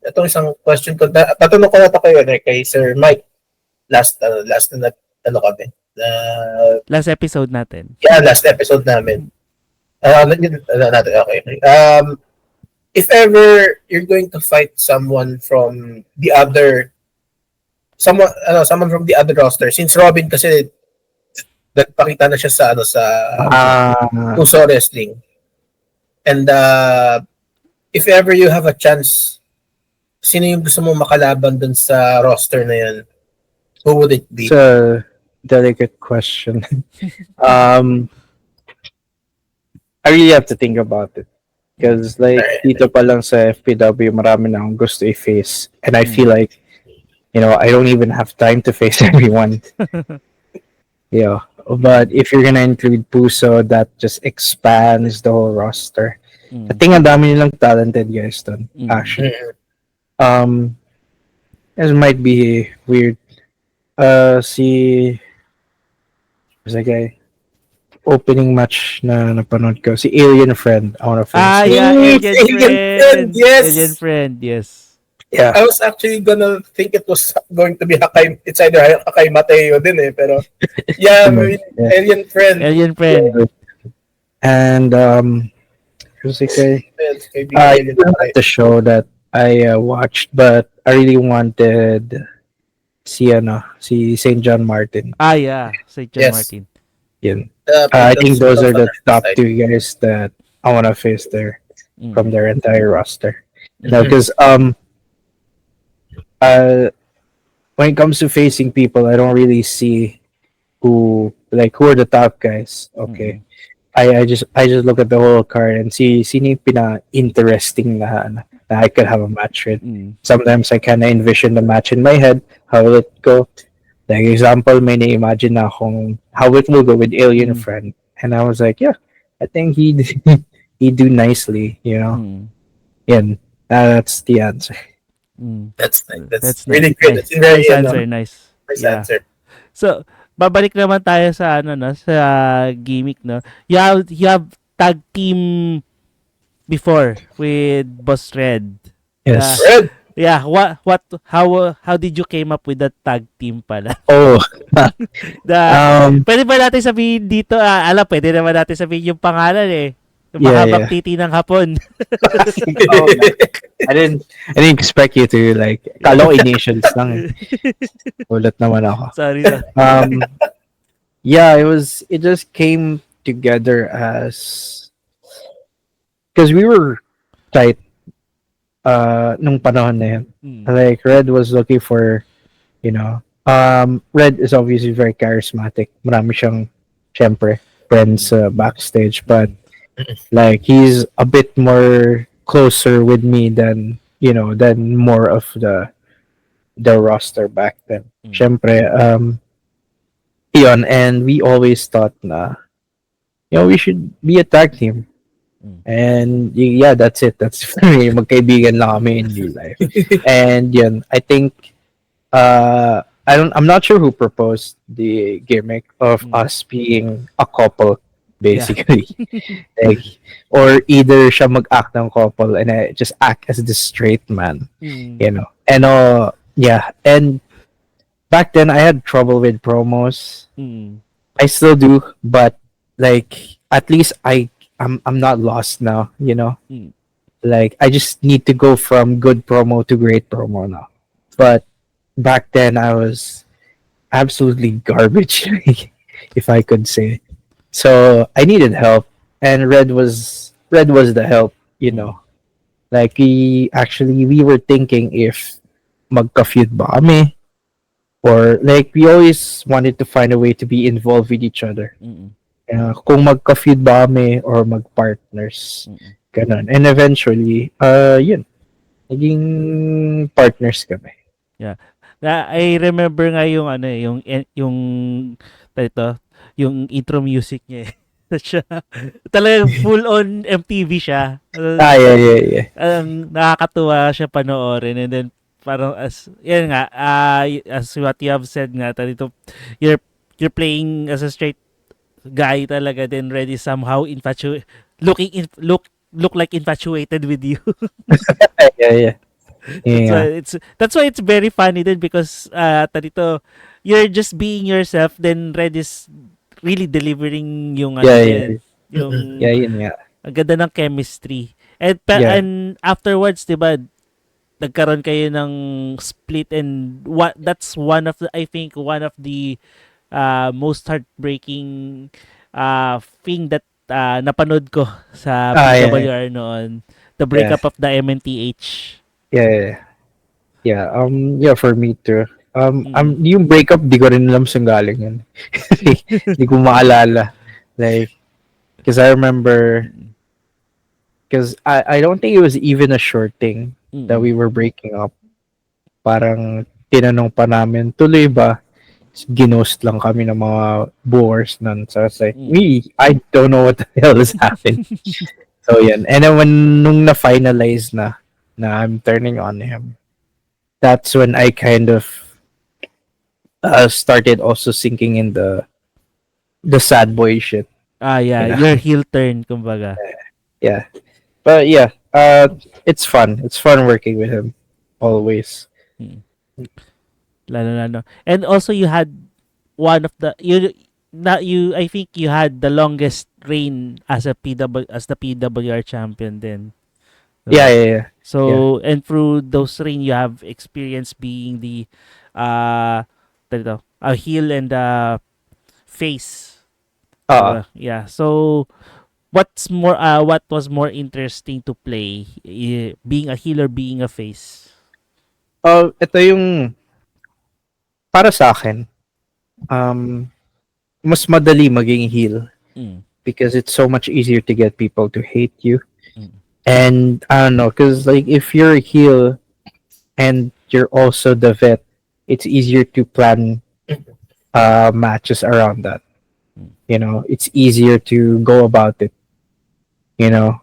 itong isang question ko, tatanong ko na ito kayo kay Sir Mike last na kami. Last episode natin. Yeah, last episode namin. Natin, okay. If ever you're going to fight someone from the other from the other roster, since Robin kasi nagpakita na siya sa Puso Wrestling. And if ever you have a chance, sino yung gusto mo makalaban dun sa roster na yan? Who would it be? It's a delicate question. I really have to think about it. Because like dito pa lang sa FPW, marami na akong gusto i-face. And I feel like, I don't even have time to face everyone. Yeah. But if you're gonna include Puso, that just expands the whole roster. I think ang dami nilang talented guys dun, actually. This might be weird. Who's that guy? Opening match na napanood ko. Si Alien Friend. I wanna face. Ah, yeah. Alien Friend. Yes. Alien Friend, yes. Yeah. I was actually gonna think it was going to be it's either Hakai Mateo din pero yeah, Alien Friend. Alien Friend. And who's the guy? The show that I watched, but I really wanted si St. John Martin. Ah, yeah. St. John Martin. Yun. I think those are the top two guys that I want to face there from their entire roster. Because when it comes to facing people, I don't really see who are the top guys. Okay. I just look at the whole card and see sino yung interesting na that I could have a match with. Mm. Sometimes I kind of envision the match in my head, how will it go. Like example, may na-imagine na akong how it will go with Alien Mm. Friend. And I was like, yeah, I think he'd do nicely, you know. Mm. And that's the answer. Mm. That's nice. That's That's really good. nice. That's a very Nice answer, nice. nice Yeah. answer. So, babalik naman tayo sa ano no, sa gimmick no. You have tag team before with Boss Red. Yes. Red. Yeah, what how did you came up with that tag team pala? Oh, The um, Pwede ba natin sabihin dito, pwede naman natin sabihin yung pangalan eh. Yung Yeah, mahabang yeah. titi ng hapon. oh, man. I didn't expect you to like kala ko initials lang eh. Ulat naman ako. Sorry. Um, yeah, it just came together as because we were tight nung panahon na yun. Mm. Like Red was looking for, Red is obviously very charismatic. Marami siyang syempre friends backstage, but like he's a bit more closer with me than more of the roster back then. Mm. Syempre, yun, and we always thought na we should be a tag team. Mm. And yeah, that's it. That's for me. Magkaibigan lang kami in real life. And yun, I think I'm not sure who proposed the gimmick of Mm. us being a couple Yeah. basically. Like, or either siya mag-act ng couple and I just act as the straight man, Mm. And yeah, and back then I had trouble with promos. Mm. I still do, but like at least I'm not lost now. Mm. Like I just need to go from good promo to great promo now. But back then I was absolutely garbage, if I could say. So I needed help, and Red was the help. Like we were thinking if magka-feud ba kami, or like we always wanted to find a way to be involved with each other. Mm. Kung magka-feud ba kami or mag-partners. Mm. Ganun. And eventually, yun. Naging partners kami. I remember nga yung ano eh, yung ito, yung intro music niya eh. Siya, talagang full on MTV siya. Yeah. Nakakatuwa siya panoorin, and then parang yan nga, as what you have said nga, dito, you're playing as a straight guy talaga, then ready somehow look like infatuated with you. Yeah. That's why it's very funny din, because dito, you're just being yourself, then Red is really delivering yung Yeah. yung Yeah, yun nga. ang ganda ng chemistry. And Yeah. and afterwards, 'di ba, nagkaroon kayo ng split, and that's I think one of the most heartbreaking thing that napanood ko sa Yeah. PWR noon, the breakup of the MNTH. Yeah. Yeah, for me too. Mm. Yung breakup, di ko rin alam saan galing yun. Di ko maalala. Like, because I remember, because I don't think it was even a short thing that we were breaking up. Parang tinanong pa namin, tuloy ba? Ginost lang kami ng mga boors nun. So I was like, I don't know what the hell is happening. So yan. And then nung na-finalize na I'm turning on him, that's when I kind of started also sinking in the sad boy shit. Yeah, your heel turn, kumbaga. Yeah. But yeah, it's fun. It's fun working with him always. Lalo. And also you had one of the I think you had the longest reign as the PWR champion then. Yeah. So and through those reign you have experience being the a heel and a face. Yeah. So what was more interesting to play, being a heel or being a face? Ito yung para sa akin, mas madali maging heel Mm. because it's so much easier to get people to hate you. Mm. And I don't know, cause like if you're a heel and you're also the vet, it's easier to plan matches around that. Mm. It's easier to go about it. You know,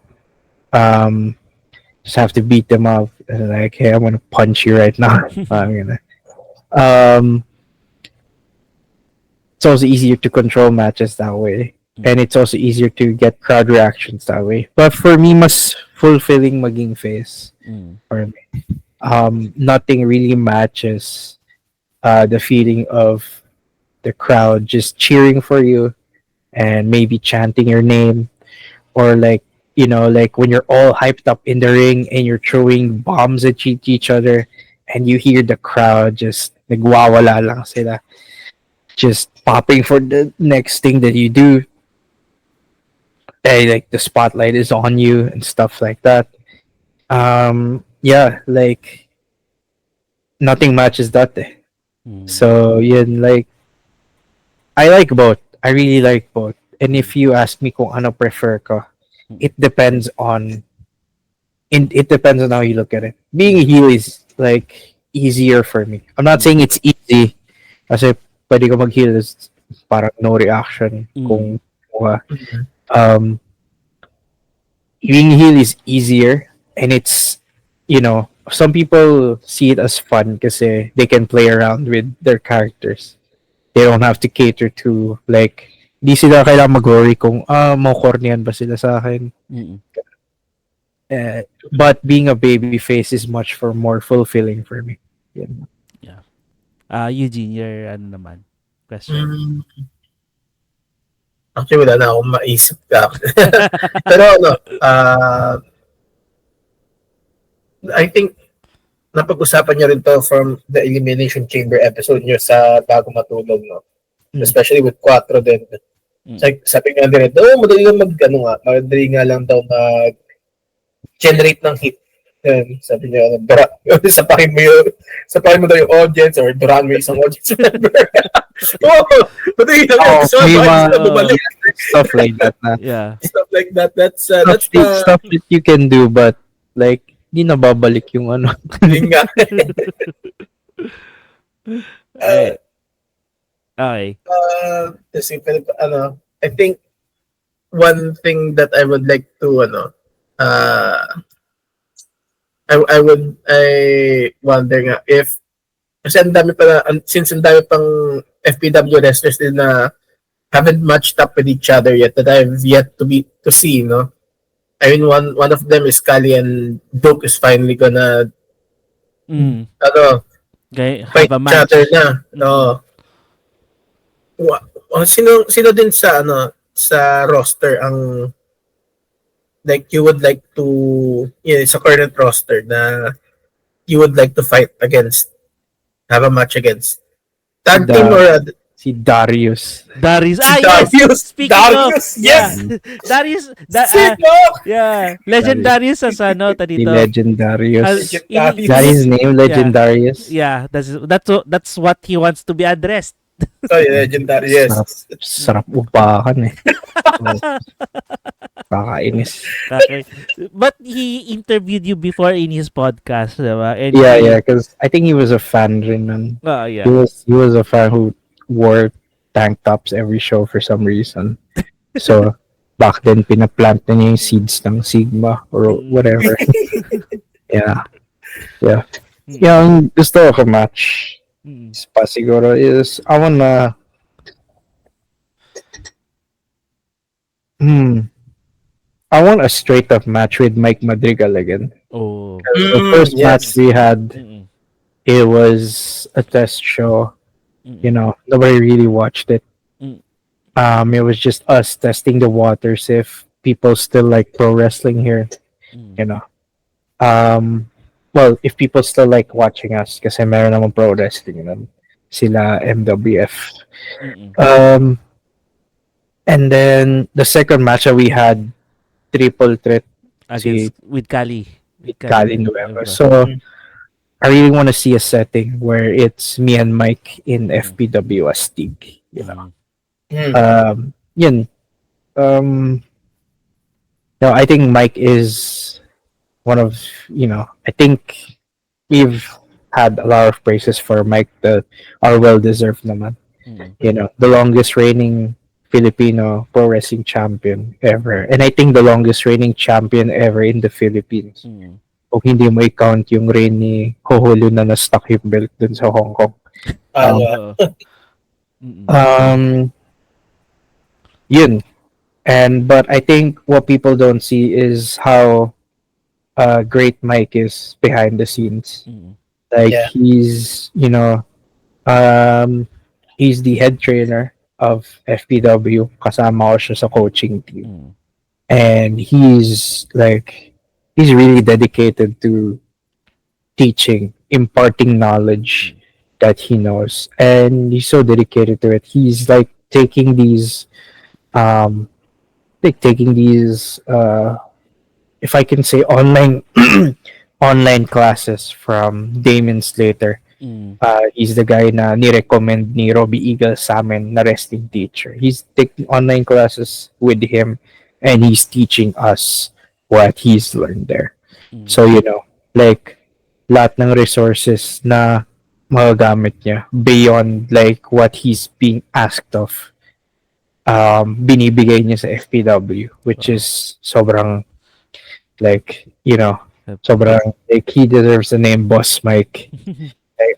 um, just have to beat them up. And like, hey, I'm gonna punch you right now. I'm gonna. Um, it's also easier to control matches that way, and Mm. it's also easier to get crowd reactions that way. But for me, mas fulfilling maging face Mm. for me. Nothing really matches the feeling of the crowd just cheering for you and maybe chanting your name, or like like when you're all hyped up in the ring and you're throwing bombs at each other, and you hear the crowd just nagwawala lang sila, just popping for the next thing that you do. And like the spotlight is on you and stuff like that. Yeah, like nothing matches that. Mm. So yeah, like I like both. I really like both. And Mm. if you ask me kung ano prefer ko, Mm. it depends on it depends on how you look at it. Being a Mm. heel is like easier for me. I'm not saying Mm. it's easy kasi pwede ko mag-heal is parang no reaction Mm. kung um being a heel is easier, and it's some people see it as fun kasi they can play around with their characters. They don't have to cater to like di sila kailangan mag-worry kung makornihan ba sila sa akin. Mm. But being a baby face is much for more fulfilling for me. Yeah. Yeah. Eugene, your ano naman question. Mm, actually, wala na akong maisip ka. Pero ano, I think napag-usapan niyo rin to from the Elimination Chamber episode niyo sa Bago Matulog, no? Mm. Especially with Quattro din. Mm. Sabi nga din, madali lang madali nga lang daw mag-generate ng hit. Yan, sabi niya, sapakin mo daw yung audience or duraan mo yung isang audience member. Oo, madali lang yan. So, May bakit mga sila bumalik? stuff like that na Yeah. Stuff like that. That's stuff that you can do, but like di nababalik yung ano. yun nga. Uh, Ay, okay. I think one thing that I would like to, I wonder nga if, kasi ang dami pa, since ang dami pang FPW wrestlers din na haven't matched up with each other yet that I've yet to see, no? I mean, one of them is Kali, and Duke is finally gonna, Mm. Okay, fight have a each other match. na. Mm. No. Sino din sa sa roster ang like you would like to, sa current roster na you would like to fight against, have a match against? Tag team or Si Darius. Darius. si Yes. Darius? Speaking of, Darius, yeah. yes! Darius, Sino? yeah. Legendarius as ano, Si dito. Legendarius. Legendarius. Is that his name, Legendarius? Yeah, that's what he wants to be addressed. Oh, yeah, legendary, yes. Sarap upakan eh. Kakainis. Okay. But he interviewed you before in his podcast, diba? And Yeah, because I think he was a fan rin nun. Oh, He yeah. was a fan who wore tank tops every show for some reason. So, back then, pinaplant na niya yung seeds ng Sigma or whatever. Yeah. Yung gusto ko match pa siguro is, I wanna I want a straight up match with Mike Madrigal again. Oh. The first match we had, Mm-mm. it was a test show. Mm-mm. Nobody really watched it. Mm. It was just us testing the waters if people still like pro wrestling here. Mm. Well, if people still like watching us, kasi meron naman pro wrestling nun. Sila MWF. Mm-mm. And then the second match that we had, triple threat Against with Kali. Kali Nueva. So I really want to see a setting where it's me and Mike in FPW as Stig. Yun. I think Mike is one of, I think we've had a lot of praises for Mike that are well deserved naman. Mm. The longest reigning Filipino pro wrestling champion ever. And I think the longest reigning champion ever in the Philippines. Mm. Kung hindi mo i-count yung reign ni Hoholo na na-stuck yung belt dun sa Hong Kong. Um, Yeah. Oo. Mm. um, Yun. But I think what people don't see is how great Mike is behind the scenes. Mm. Like Yeah. um, he's the head trainer of FPW. Kasama ko siya sa coaching team. Mm. And he's really dedicated to teaching, imparting knowledge that he knows. And he's so dedicated to it. He's like um taking these if I can say online online classes from Damon Slater. Mm. He's the guy na ni-recommend ni Robbie Eagle sa amin na wrestling teacher. He's taking online classes with him and he's teaching us what he's learned there. Mm. So, like, lahat ng resources na magagamit niya beyond like what he's being asked of, binibigay niya sa FPW, which Wow. is sobrang, like, Yep. sobrang, like, he deserves the name Boss Mike.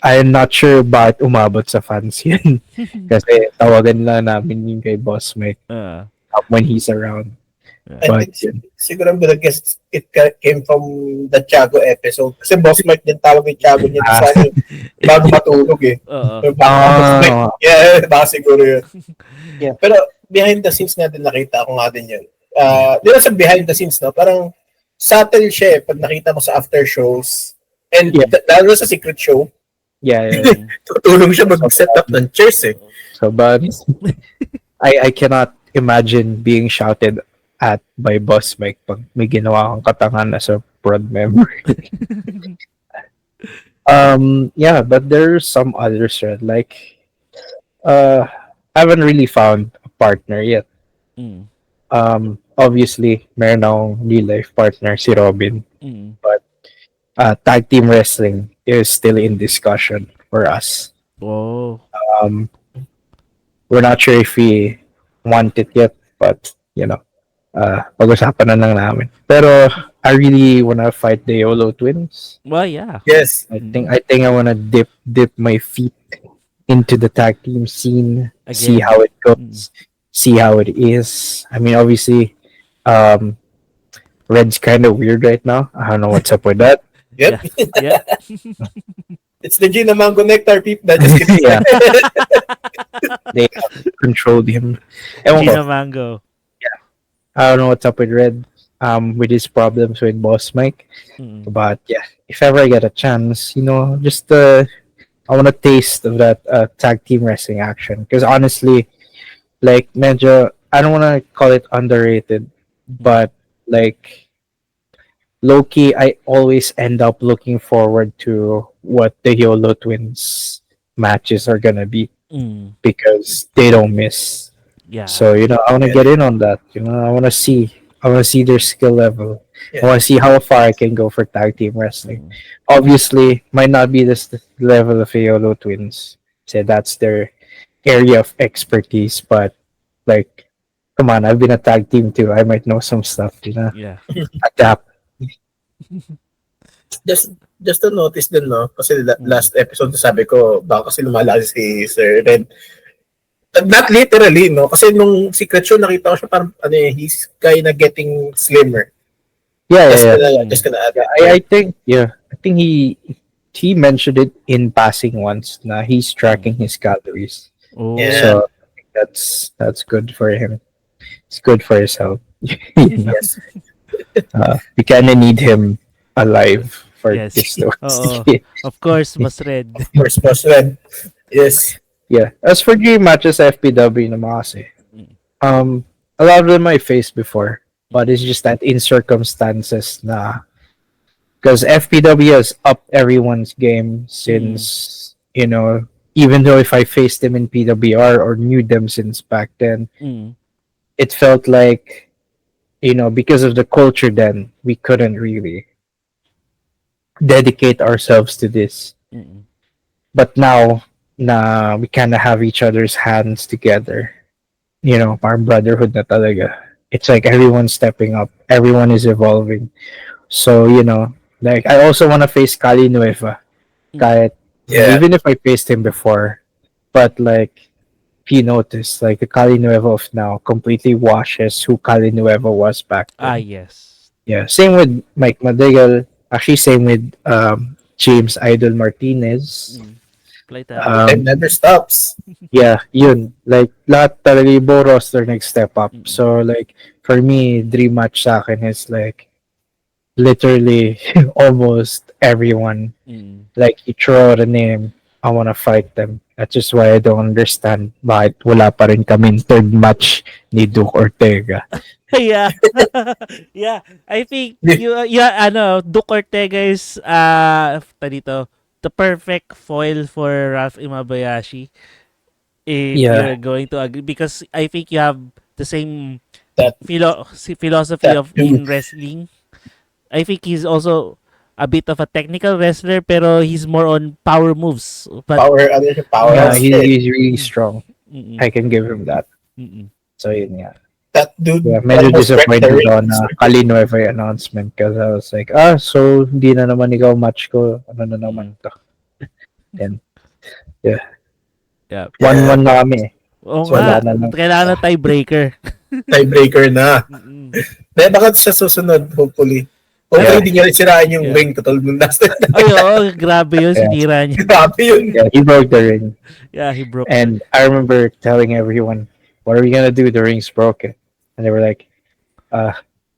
I'm not sure bakit umabot sa fans yan. Kasi tawagan lang namin yung kay Boss Mike Ah. when he's around. Yeah. I But think siguro ang guess it came from the Tiago episode. Kasi Boss Mike din tawag ni Tiago niya sa akin bago matulog eh. Oo. Boss Mike. Yeah, baka siguro yun. Yeah. Pero behind the scenes nga din nakita ko nga din yun. Di ba sa behind the scenes, no? Parang subtle siya eh, pag nakita mo sa after shows. And lalo sa secret show, yeah. tutulong siya mag-set up ng chairs eh. So, but I cannot imagine being shouted at by Boss Mike pag may ginawa kang katangan as a prod member. Yeah, but there's some others, right? Like, I haven't really found a partner yet. Mm. Obviously, meron akong real life partner, si Robin. Mm. But tag team wrestling is still in discussion for us. Oh. We're not sure if we want it yet, but pag-usapan na lang namin. Pero I really wanna fight the YOLO twins. Well, yeah. Yes. I think I wanna dip my feet into the tag team scene, see Again. how it goes, see how it is. I mean, obviously, Red's kind of weird right now. I don't know what's up with that. Yep. Yeah. It's the Gina Mango Nectar people. Just kidding. Yeah, they controlled him. Ewan ko, Gina Mango. I don't know what's up with Red, with his problems with Boss Mike. Mm. But yeah, if ever I get a chance, just I want a taste of that tag team wrestling action. Because honestly, like, medyo, I don't want to call it underrated, but like, low key, I always end up looking forward to what the YOLO twins matches are gonna be Mm. because they don't miss. Yeah. So I want to get in on that. I want to see their skill level. Yeah. I want to see how far I can go for tag team wrestling. Mm. Obviously, might not be this level of YOLO twins. Say that's their area of expertise, but like, come on, I've been a tag team too. I might know some stuff. Yeah. Adapt. Just to notice din, no? Kasi last episode sabi ko, baka kasi lumalaki si Sir Red. Not literally, no? Kasi nung secret show, nakita ko siya parang, he's kind of getting slimmer. Yeah. Just gonna add that. I think he mentioned it in passing once. Na he's tracking his calories. Oh. Yeah. So I think that's good for him. It's good for his health. Yes. We kind of need him alive for Yes. this to Oo. Of course, Boss Red. First boss Red. Yes. Yeah. As for dream matches FPW naman kasi, a lot of them I faced before, but it's just that in circumstances na, because FPW has upped everyone's game since, even though if I faced them in PWR or knew them since back then, Mm. it felt like, because of the culture then, we couldn't really dedicate ourselves to this. Mm-mm. But now, na we kind of have each other's hands together. Our brotherhood na talaga. It's like everyone's stepping up. Everyone is evolving. So, like I also want to face Kali Nueva. Mm-mm. Kahit, Yeah. even if I faced him before, but like if you notice, like the Kali Nueva of now completely washes who Kali Nueva was back Ah, then. yes. Yeah, same with Mike Madigal. Actually, same with James Idol Martinez. Mm. Playtime. The time never stops. Yeah, yun. Like, lahat talaga yung buong roster nag-step up. Mm-mm. So, like, for me, dream match sa akin is like, literally almost everyone. Mm. Like, you throw out a name, I wanna fight them. That's just why I don't understand bakit wala pa rin kaming third match ni Duke Ortega. Yeah. Yeah. I think Duke Ortega is dito, the perfect foil for Ralph Imabayashi, if Yeah, you're going to agree, because I think you have the same That philosophy that of dude, in wrestling. I think he's also a bit of a technical wrestler, pero he's more on power moves. But yeah, powerhouse yeah. siya eh. he's really Mm, strong. mm-mm, I can give him that. mm-mm, So, yun nga. That dude Yeah, medyo almost wrecked the disappointed ako ring. na Kalinueva yung announcement because I was like, so hindi na naman ikaw match ko. Ano na naman mm-mm. to? Then, yeah. Yeah. 1-1 Yeah, na kami eh. Oo So, wala nga, na lang. kailangan na tiebreaker. tiebreaker na. Mm-mm. Kaya baka sa susunod, hopefully. Yeah. Hopefully, di niya rin sirain yung Yeah. ring katulad ng last time. Ay, oo, grabe yun, Yeah. sinira niya. Grabe yun. Yeah, he broke the ring. Yeah, he broke the... And I remember telling everyone, what are we gonna do? The ring's broken. And they were like,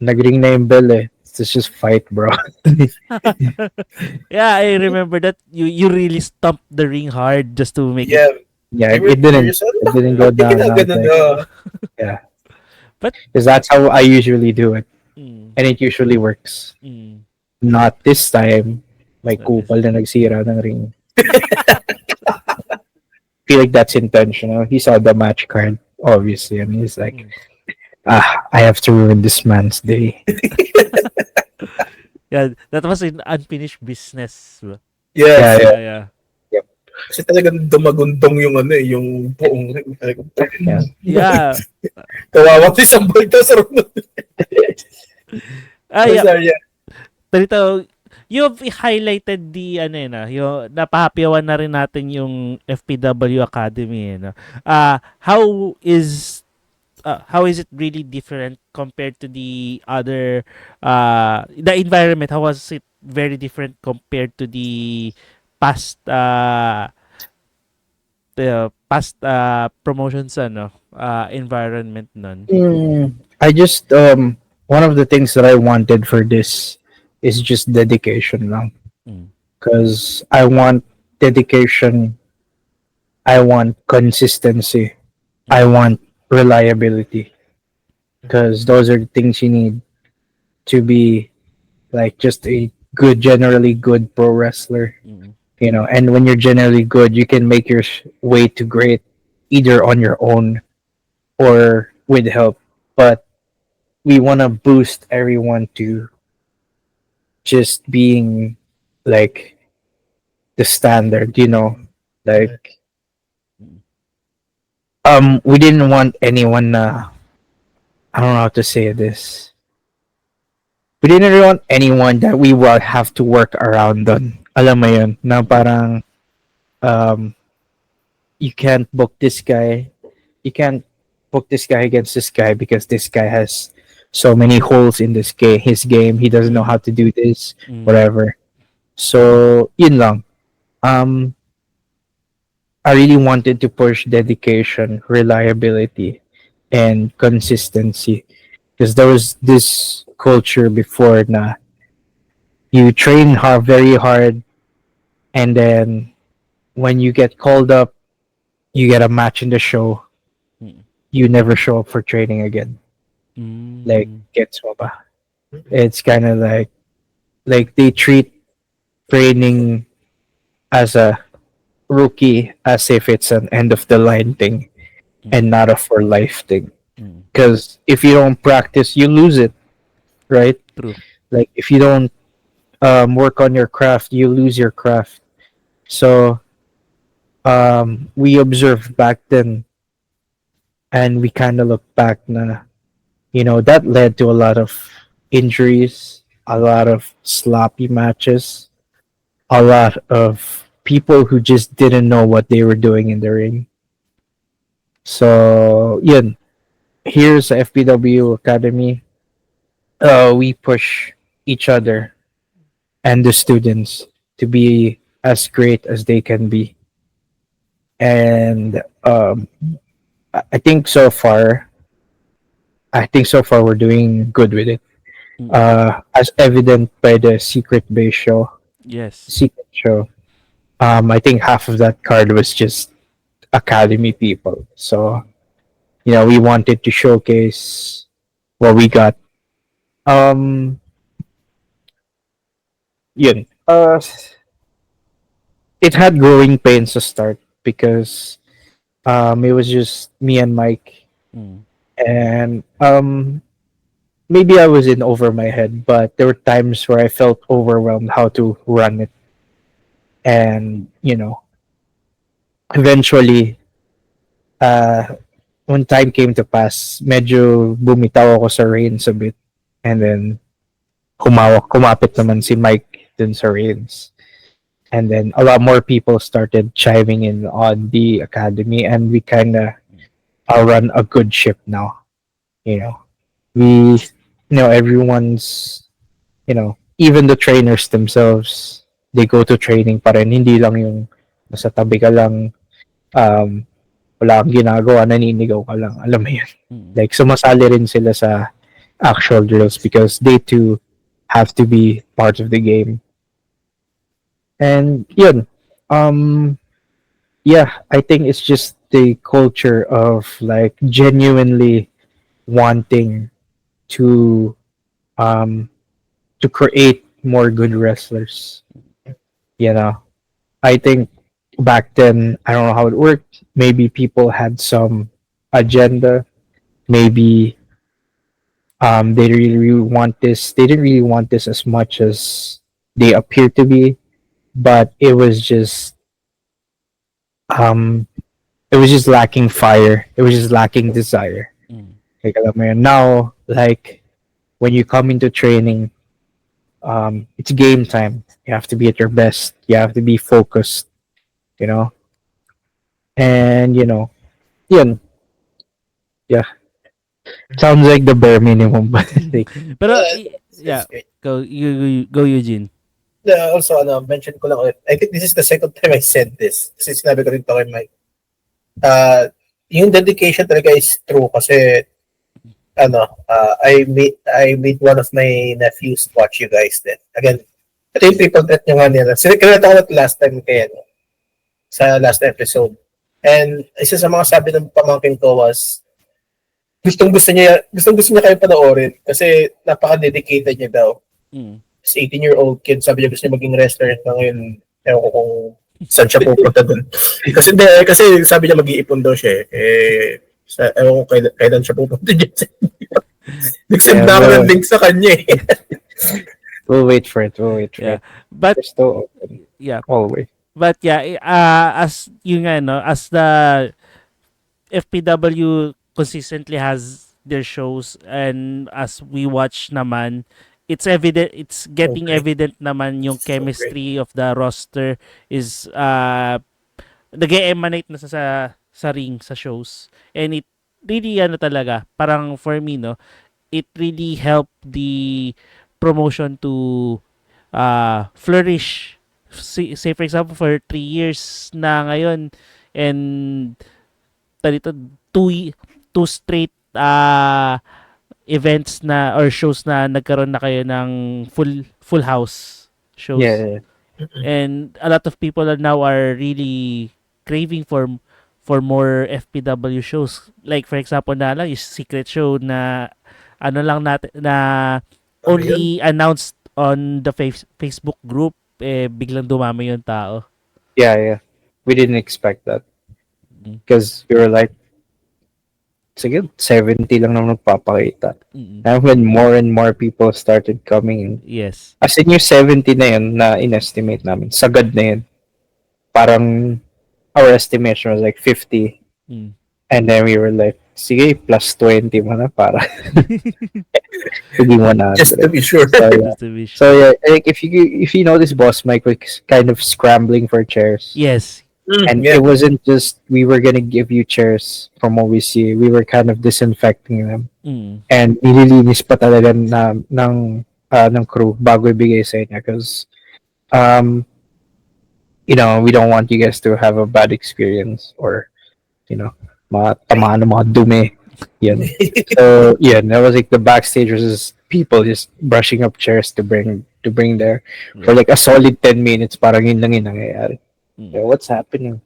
nagring na yung bell eh. Let's just fight, bro. Yeah, I remember that you really stumped the ring hard just to make it. Yeah. Yeah, They were it didn't. curious. It didn't go Hindi down. ginagano Okay. na. Yeah. But Because that's how I usually do it. mm, And it usually works. mm, Not this time. May not this. kupal na nagsira ng ring. Feel like that's intentional. He saw the match card, obviously, and he's like, Mm. I have to ruin this man's day. Yeah, that was an unfinished business. Bro. Yes. Yeah, yeah. Yeah. Kasi talagang dumagundong yung yung buong ring. Yeah. Yeah. Kawawa si Sambalta sa rin. Yeah. Sorry, yeah. Dito, you've highlighted the yung napahapyawan na rin natin yung FPW Academy, how is it really different compared to the other the environment? How was it very different compared to the past promotions environment nun? I just one of the things that I wanted for this is just dedication lang. Mm. Because I want dedication, I want consistency, I want reliability. Because those are the things you need to be like just a generally good pro wrestler. Mm. And when you're generally good, you can make your way to great either on your own or with help. But we want to boost everyone to just being like the standard, like we didn't want anyone I don't know how to say this. We didn't really want anyone that we will have to work around on. Alam mo yun, na parang you can't book this guy. You can't book this guy against this guy because this guy has so many holes in his game. He doesn't know how to do this, whatever. So, yun lang. I really wanted to push dedication, reliability, and consistency. Because there was this culture before na you train hard, very hard, and then when you get called up, you get a match in the show, you never show up for training again. Like, gets mo ba? It's kind of like they treat training as a rookie as if it's an end of the line thing and not a for life thing. Because if you don't practice, you lose it, right? True. Like if you don't work on your craft, you lose your craft. So we observed back then, and we kind of look back na, that led to a lot of injuries, a lot of sloppy matches, a lot of people who just didn't know what they were doing in the ring. So, yun, here's the FPW Academy. We push each other and the students to be as great as they can be. And I think so far, we're doing good with it. Mm-mm. As evident by the secret base show, Yes. secret show. I think half of that card was just academy people. So we wanted to showcase what we got. Um, Yun. It had growing pains to start because it was just me and Mike, Mm. and maybe I was in over my head, but there were times where I felt overwhelmed how to run it, and eventually, uh, when time came to pass, medyo bumitaw ako sa reins a bit, and then kumapit naman si Mike dun sa reins. And then a lot more people started chiming in on the academy, and we kind of run a good ship now. You know, we, everyone's, even the trainers themselves, they go to training pa rin. Hindi lang yung nasa tabi ka lang, um, wala kang ginagawa, naninigaw ka lang. Alam mo yun. Mm. Like, sumasali rin sila sa actual drills because they too have to be part of the game. And yun, um, yeah, I think it's just the culture of like genuinely wanting to um to create more good wrestlers. You know, I think back then I don't know how it worked. Maybe people had some agenda. Maybe they really, really want this. They didn't really want this as much as they appear to be, but um it was just lacking fire. It was just lacking desire. Mm. Like alam mo yun. Now, like when you come into training, it's game time. You have to be at your best. You have to be focused. You know, and yun, yeah, sounds like the bare minimum, but like, Pero It's yeah, great. go Eugene. Also, mention ko lang ulit. I think this is the second time I said this. Kasi sinabi ko rin to kay Mike. Yung dedication talaga is true kasi I made one of my nephews watch you guys then. Again, ito yung triple threat nyo nga nila. Kinata ko na last time kaya sa last episode. And isa sa mga sabi ng pamangkin ko was gustong gusto niya kayo panoorin kasi napaka-dedicated niya daw. Mm. This 18-year-old kid, sabi niya gusto niya maging wrestler na ngayon, ewan ko kung saan siya pupunta dun. Kasi sabi niya mag-iipon daw siya ewan ko kailan siya pupunta dyan. Nag-send yeah, na ako ng link sa kanya we'll wait for it. We'll wait for Yeah. it. But We're still open yeah, always. but yeah, as yung no, as the FPW consistently has their shows, and as we watch naman, it's getting Okay. evident naman yung So great. chemistry of the roster is nag-emanate na sa ring, sa shows. And it really talaga, parang for me no, it really helped the promotion to flourish. Say for example for 3 years na ngayon, and dito two straight events na or shows na nagkaroon na kayo ng full house shows. Yeah, And a lot of people are really craving for more FPW shows. Like for example na lang yung secret show na lang natin na Ano yun? only announced on the Facebook group, biglang dumami yung tao. yeah. We didn't expect that Mm. because we were like, sige, 70 lang naman nagpapakita. Mm. And when more and more people started coming in, Yes. as in yung 70 na yun na in-estimate namin, sagad na yun. Parang our estimation was like 50. Mm. And then we were like, sige, plus 20 mo na para maging Just to 100. be sure. So yeah. Just to be So sure. yeah, like if you notice Boss Mike was kind of scrambling for chairs. Yes. And Yeah. it wasn't just we were gonna give you chairs from what we see. We were kind of disinfecting them. Mm. And nililinis pa talaga ng crew bago ibigay sa inyo because um we don't want you guys to have a bad experience or you know mga tamaan ng mga dumi. Yan. So yeah, that was like the backstage was just people just brushing up chairs to bring there for Yeah. like a solid 10 minutes. Parang yun lang yung nangyayari. Mm. Yeah, what's happening?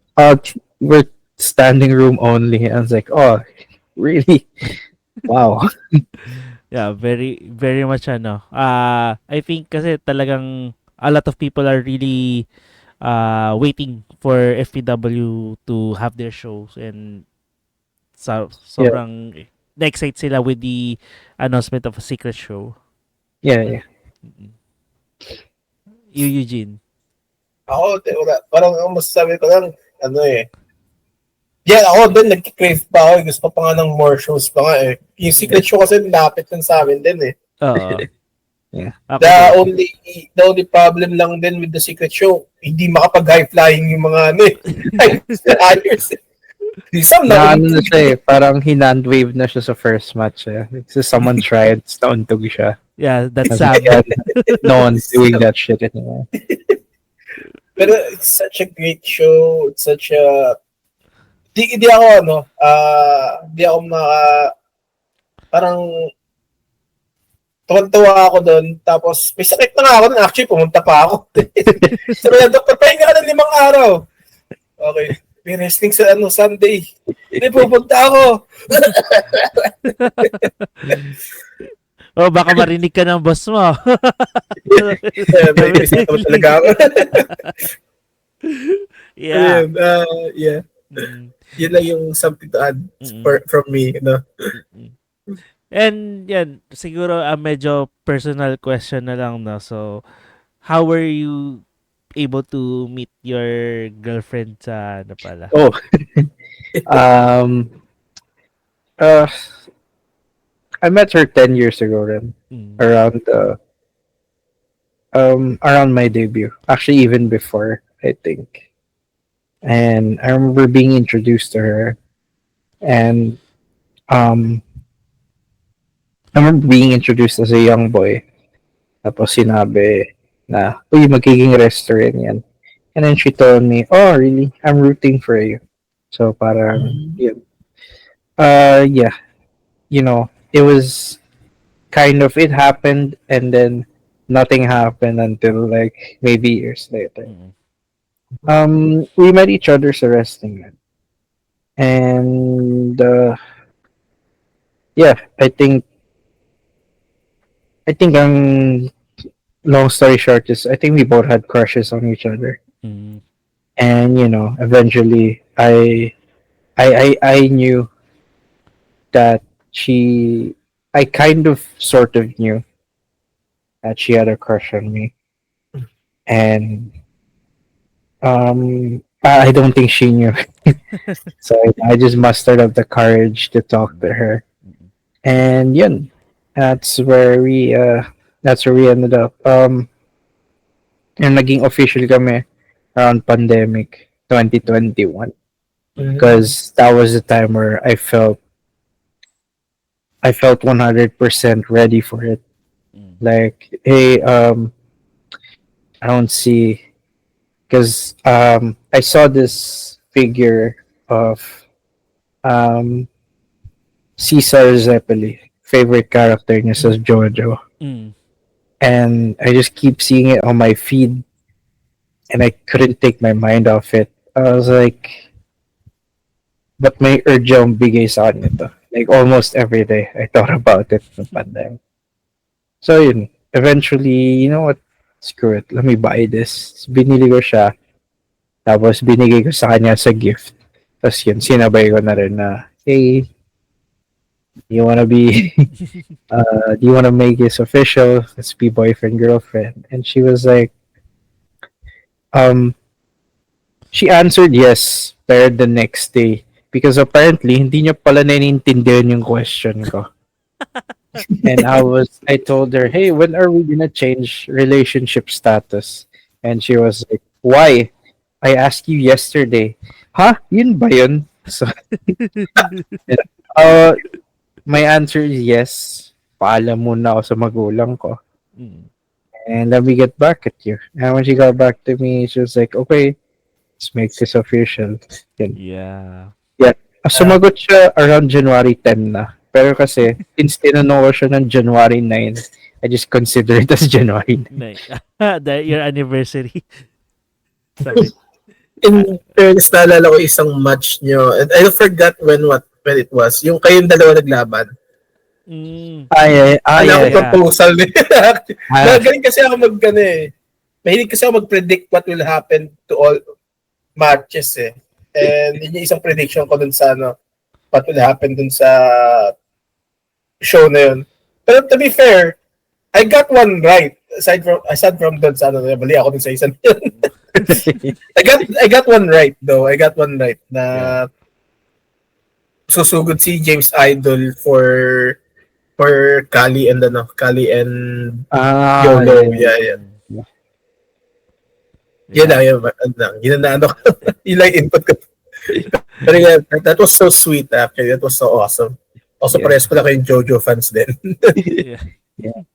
We're standing room only. I was like, oh, really? Wow. Yeah, very very much I think kasi talagang a lot of people are really waiting for FPW to have their shows, and Yeah, sobrang na-excite sila with the announcement of a secret show. yeah, yeah. Mm. You, Eugene. Ako, wala. Parang ang masasabi ko lang, yeah, ako din, nag-crave pa ako. Gusto ko pa nga ng more shows pa nga eh. Yung secret show kasi lapit lang sa amin din eh. Oo. Yeah. Ako The din. only the only problem lang din with the secret show, hindi makapag-high flying yung mga high flyers. Some Na na ano na siya eh, parang hinandwave na siya sa first match eh. It's just someone tried, nauntog siya. Yeah, that's Sabi Sam. niya, no one's doing that shit anymore. Pero it's such a great show. It's such a di ako parang tuwan-tuwa ako doon. Tapos may sakit na nga ako doon. Actually, pumunta pa ako. Sabi na, Doktor, pahinga ka ng 5 araw. Okay. May wrestling sa Sunday. Hindi, pupunta ako. Oh, baka marinig ka ng boss mo. May bisita ko talaga ako. Yeah. Ayun, yeah. Mm. Yun lang yung something to add from me. Mm. And yan, siguro a medyo personal question na lang, no? So, how were you able to meet your girlfriend sa pala? Oh. um uh I met her 10 years ago then. Around my debut. Actually even before, I think. And I remember being introduced to her and I remember being introduced as a young boy. Tapos sinabi na, uy, magiging restaurant yan. And then she told me, oh, really? I'm rooting for you. So parang, yeah. Yeah. It was kind of, it happened and then nothing happened until like maybe years later. We met each other sa wrestling man. And yeah, I think long story short is I think we both had crushes on each other. And eventually I knew that I kind of sort of knew that she had a crush on me. And I don't think she knew. So I just mustered up the courage to talk to her. And yun, that's where we ended up. And naging official kami around pandemic 2021 because that was the time where I felt 100% ready for it. Like, hey, I don't see, because I saw this figure of Caesar Zeppeli, favorite character niya sa JoJo. And I just keep seeing it on my feed and I couldn't take my mind off it. I was like, but may urge yung bigay sa akin ito. Like almost every day I thought about it no pandemic. So yun, eventually, you know what? Screw it. Let me buy this. Binili ko siya. Tapos binigay ko sa kanya sa gift. Tapos yun, sinabay ko na rin na, hey, You want to be, do you want to make this official? Let's be boyfriend, girlfriend. And she was like, um, she answered yes, pero the next day. Because apparently, hindi niya pala naiintindihan yung question ko. And I told her, hey, when are we gonna change relationship status? And she was like, why? I asked you yesterday. Huh? Yun ba yun? So, uh, my answer is yes. Paalam muna ako sa magulang ko. Mm. And let me get back at you. And when she got back to me, she was like, okay, let's make this official. Yun. Yeah. Yeah. Ah, Sumagot siya around January 10 na. Pero kasi, since tinanong ko siya ng January 9, I just consider it as January 9. Like, your anniversary. Sabi. Ah, in fairness, naalala ko isang match nyo. And I forgot when it was. Yung kayong dalawa naglaban. mm, Alam ko yeah. proposal nila. Ah, Magaling kasi ako mahilig kasi ako mag-predict what will happen to all matches eh. And yun yung isang prediction ko dun sa what will happen dun sa show na yun. Pero to be fair, I got one right. Aside from dun sa bali ako dun sa isa na yun. I got one right though. I got one right na Yeah. susugod si James Idol for Kali and YOLO. Yeah. Mm. Yan Yeah. lang, yun na ano, yun lang input ko. Pero yeah, that was so sweet actually. That was so awesome. Also, yeah. parehas pala kayong JoJo fans din. Yeah.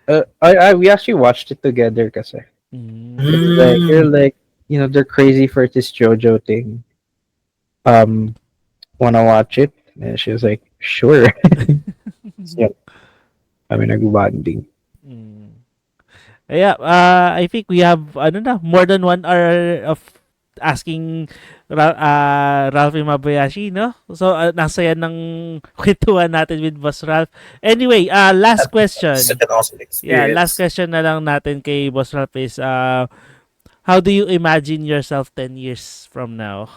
Yeah. We actually watched it together kasi. Mm. It's like, you're like, they're crazy for this JoJo thing. Wanna watch it? And she was like, sure. So, kami nag-bonding. Mm. Yeah, I think we have more than 1 hour of asking Ralph Mabayashi, no? So nasa yan ng kwentuhan natin with Boss Ralph. Anyway, last question. Such an awesome Yeah, last experience. question na lang natin kay Boss Ralph is how do you imagine yourself 10 years from now?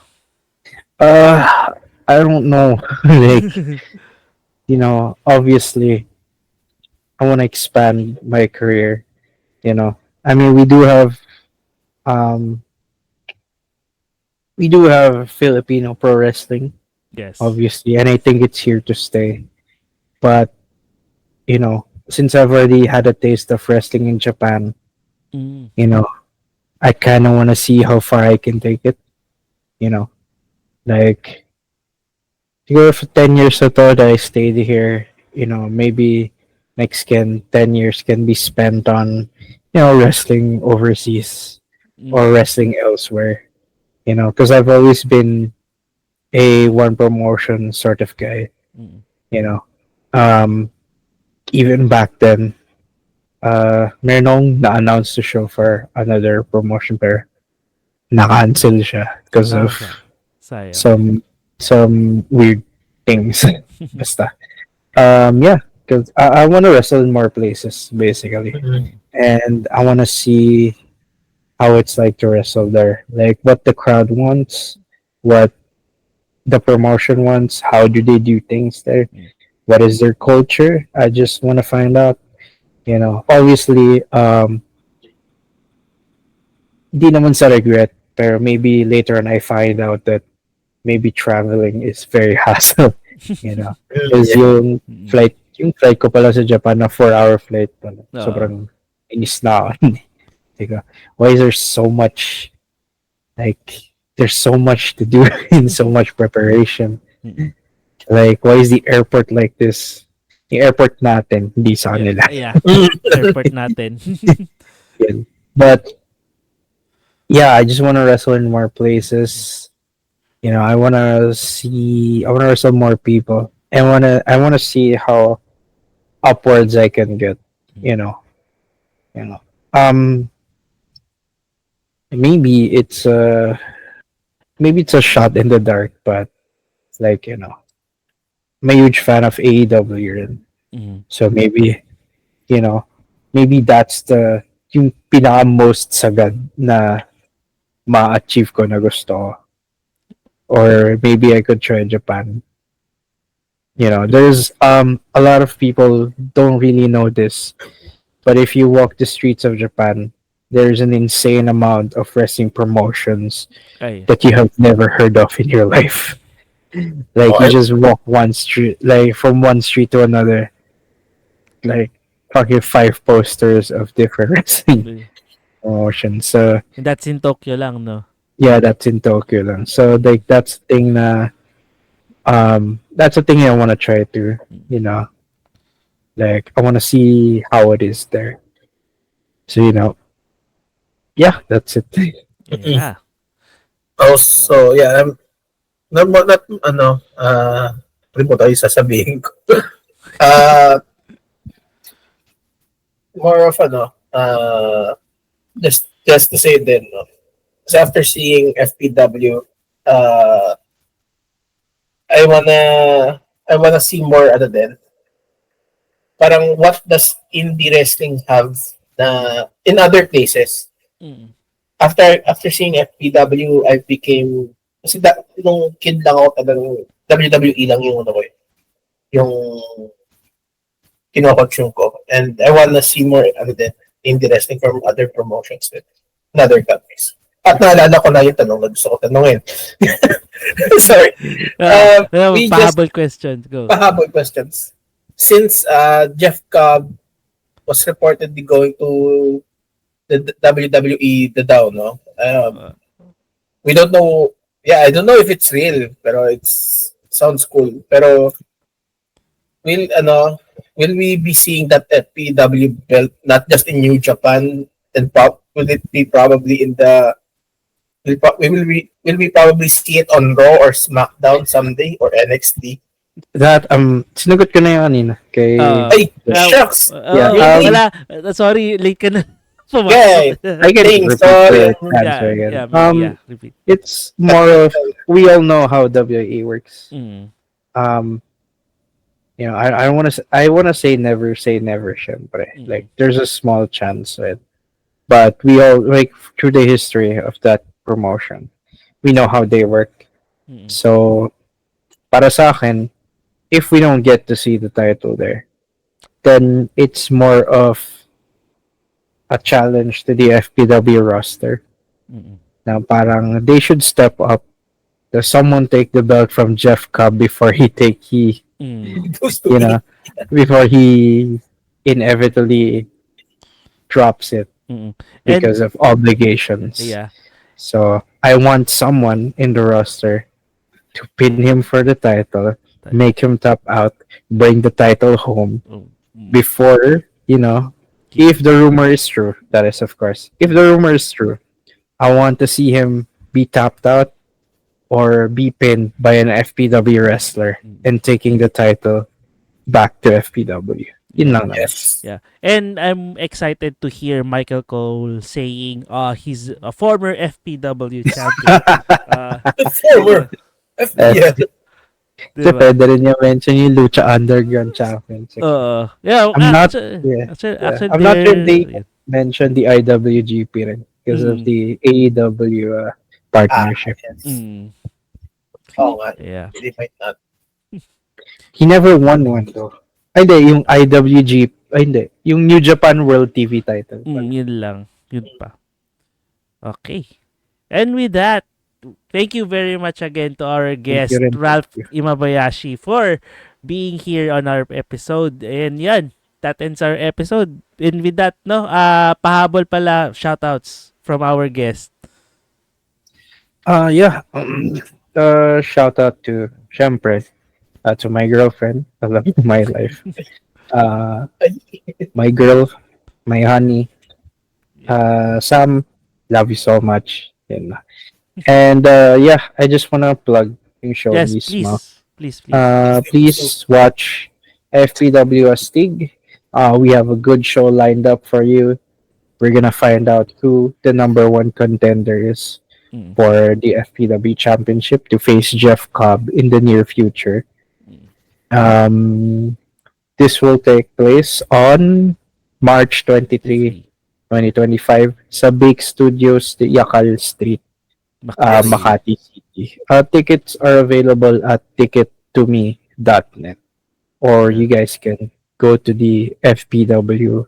I don't know. Like, obviously, I want to expand my career. I mean, um, we do have Filipino pro wrestling, Yes. obviously, and I think it's here to stay. But since I've already had a taste of wrestling in Japan, Mm. you know, I kind of want to see how far I can take it. Like, siguro for 10 years na to that I stayed here, maybe next 10 years can be spent on, wrestling overseas Mm. or wrestling elsewhere, because I've always been a one promotion sort of guy, Mm. you know. Um, Even back then, meron akong na-announce to show for another promotion pero na-cancel siya because of Sayang. some weird things. Basta. Yeah, because I want to wrestle in more places basically, Mhm. and I want to see how it's like to wrestle there, like what the crowd wants, what the promotion wants, how do they do things there, Mm. what is their culture. I just want to find out. Obviously, di naman sa regret, pero maybe later on I find out that maybe traveling is very hassle, Because Yeah. Mm. yung flight ko pala sa Japan na 4-hour flight pala. Oo. Sobrang inis na ako. Teka, why is there so much, like, there's so much to do and so much preparation. Mm. Like, why is the airport like this? Yung airport natin, hindi sa kanila. Yeah. Airport natin. Yun. But, yeah, I just want to wrestle in more places. I want to wrestle more people. I want to see how upwards I can get, you know. You know. Um maybe it's a shot in the dark, but like, I'm a huge fan of AEW rin. Mm. So you know, maybe that's yung pinaka most sagad na ma-achieve ko na gusto ko. Or maybe I could try Japan. There's a lot of people don't really know this, but if you walk the streets of Japan, there's an insane amount of wrestling promotions Ay. that you have never heard of in your life. Like Oh, you just walk one street, like from one street to another, like fucking five posters of different wrestling promotions. So And that's in Tokyo lang, no? yeah, that's in Tokyo lang. So like that's a thing I want to try to, you know, like I want to see how it is there. So yeah, that's it. Yeah. also, yeah, not, ano mo tayo sasabihin ko. Uh, more of, just to say din, no? Kasi after seeing FPW, uh, I wanna, I wanna see more, din, parang what does indie wrestling have na in other places. Mm. After seeing FPW, I became, kasi nung kid lang ako talagang WWE lang yung ano ko yung kinokonsume ko. And I wanna see more indie wrestling from other promotions in other countries. At naalala ko na yung tanong na gusto ko tanongin. Sorry. We just Pahabol questions. Go. pahabol questions. Since Jeff Cobb was reportedly going to the WWE the Dow, no? We don't know. Yeah, I don't know if it's real, pero it's sounds cool. Pero will we be seeing that FPW belt not just in New Japan and will it be probably in the will we probably see it on Raw or SmackDown someday or NXT? That sinagot ko na yung kanina kay Ay, shucks. Yeah, Wala. Sorry, late ka na. Yeah, I can repeat sorry. the answer again. Repeat. It's more of we all know how WWE works. Mm. I don't want to. I want to say never, syempre. Mm. Like there's a small chance of it, but we all like through the history of that promotion, we know how they work. Mm. So, para sa akin, if we don't get to see the title there, then it's more of a challenge to the FPW roster. Mm. Now, parang they should step up. Does someone take the belt from Jeff Cobb before Mm. before he inevitably drops it Mm. because of obligations. Yeah. So I want someone in the roster to pin him for the title, make him tap out, bring the title home before, if the rumor is true, that is of course. If the rumor is true, I want to see him be tapped out or be pinned by an FPW wrestler and taking the title back to FPW. Yun lang. Yes. Yeah. And I'm excited to hear Michael Cole saying he's a former FPW champion. Former FPW. Diba? Pwede rin niya mention yung Lucha Underground Champions. Yeah, I'm not sure they mentioned the IWGP rin because of the AEW partnership. Yeah. They might not. He never won one though. Ay, hindi, yung IWGP. Ay, hindi. Yung New Japan World TV title. Yun lang. Yun pa. Okay. And with that, thank you very much again to our guest, Ralph Imabayashi, for being here on our episode. And yan, that ends our episode. And with that, pahabol pala, shoutouts from our guest. Shout out to, syempre, to my girlfriend, the love of my life. My girl, my honey, Sam, love you so much. And I just wanna plug yung show mismo. Please. Please watch FPW Astig. We have a good show lined up for you. We're gonna find out who the number one contender is for the FPW Championship to face Jeff Cobb in the near future. This will take place on March 23, 2025 sa Big Studios, Yakal Street, Makati City. Tickets are available at tickettome.net. or Yeah. you guys can go to the FPW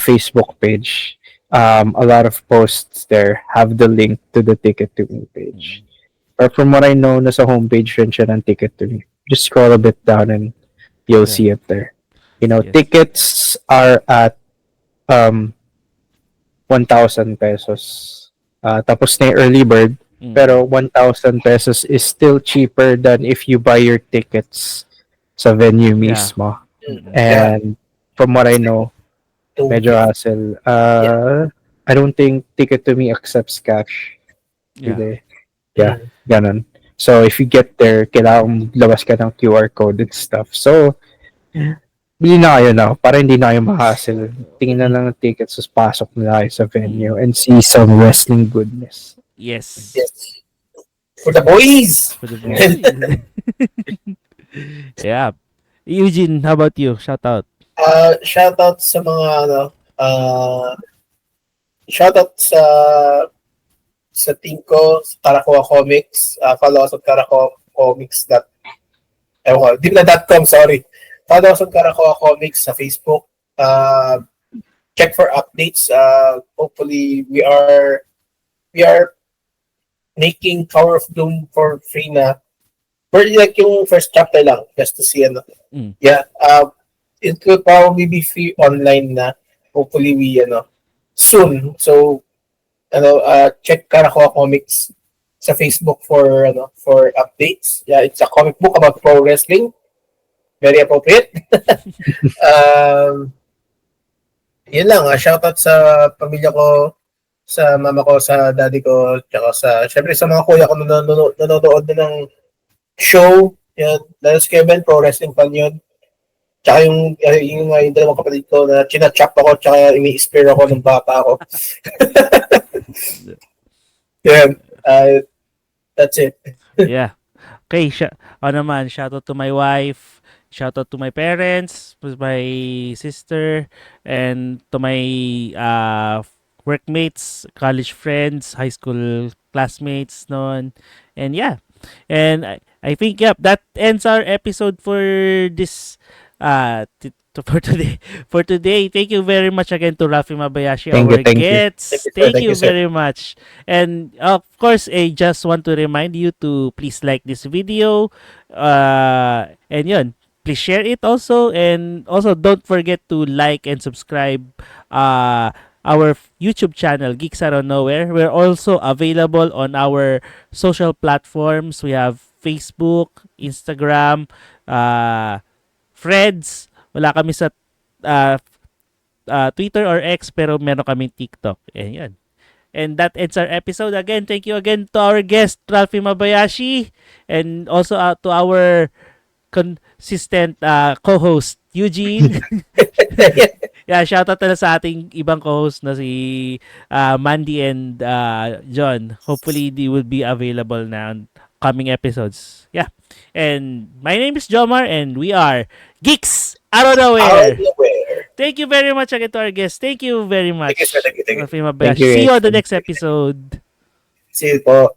Facebook page. A lot of posts there have the link to the Ticket to Me page. Mm. But from what I know, nasa homepage rin siya ng Ticket to Me. Just scroll a bit down and you'll Yeah. see it there. You know, Yes. tickets are at um 1,000 pesos. Tapos na yung early bird, Mm. pero 1,000 pesos is still cheaper than if you buy your tickets sa venue Yeah. mismo. Mm. Yeah, And from what I it's like know, medyo 250. hassle. Yeah. I don't think Ticket to Me accepts cash. Yeah. Today. Yeah, Mm. ganun. So if you get there, kailangan labas ka ng QR code and stuff. So, bili na kayo na para hindi na kayo ma-hassle. Tingin na Mm. lang ng tickets, tapos pasok na kayo sa venue Mm. and see some wrestling goodness. Yes. Yes. For the boys. For the boys. Yeah. Eugene, how about you? Shout out. Shout out sa mga ano, shout out sa team ko, sa Karakoa Comics. Follow us at Karakoa Comics. Ewan ko, di na .com, sorry. Follow us at Karakoa Comics sa Facebook. Check for updates. Hopefully, we are making Tower of Doom for free na. Or like yung first chapter lang, just to see ano. Mm. Yeah. It will probably be free online na. Hopefully we soon. So check Karakoa Comics sa Facebook for updates. Yeah, it's a comic book about pro wrestling. Very appropriate. um, Yun lang. Shoutout sa pamilya ko, sa mama ko, sa daddy ko, tsaka syempre sa mga kuya ko na nanonood na ng show. Yan. Lalo si Kevin, pro wrestling fan yun. Tsaka yung dalawang kapatid ko na chinachap ako, tsaka ini-spear ako ng bata ako. Yan. That's it. Yeah. Okay, naman, shout out to my wife, shout out to my parents, to my sister, and to my workmates, college friends, high school classmates noon. And yeah. And I think yep, that ends our episode for this for today. For today, thank you very much again to Rafi Mabayashi, Thank you, our thank you. guests. Thank Thank you you, sir. very much. And of course, I just want to remind you to please like this video. And yun, please share it also. And also, don't forget to like and subscribe our YouTube channel, Geeks Out of Nowhere. We're also available on our social platforms. We have Facebook, Instagram, Threads. Wala kami sa uh, Twitter or X, pero meron kami TikTok. Yan. And that ends our episode. Again, thank you again to our guest, Rafi Mabayashi, and also to our consistent co-host, Eugene. Yeah, shoutout na sa ating ibang co-host na si Mandy and John. Hopefully, they will be available na on coming episodes. Yeah. And my name is Jomar, and we are Geeks Out of Nowhere. Thank you very much again to our guest. Thank you very much. Thank you, sir. Thank you. Rafi Mabayashi. Thank you, See you on the guys. next episode. See you po.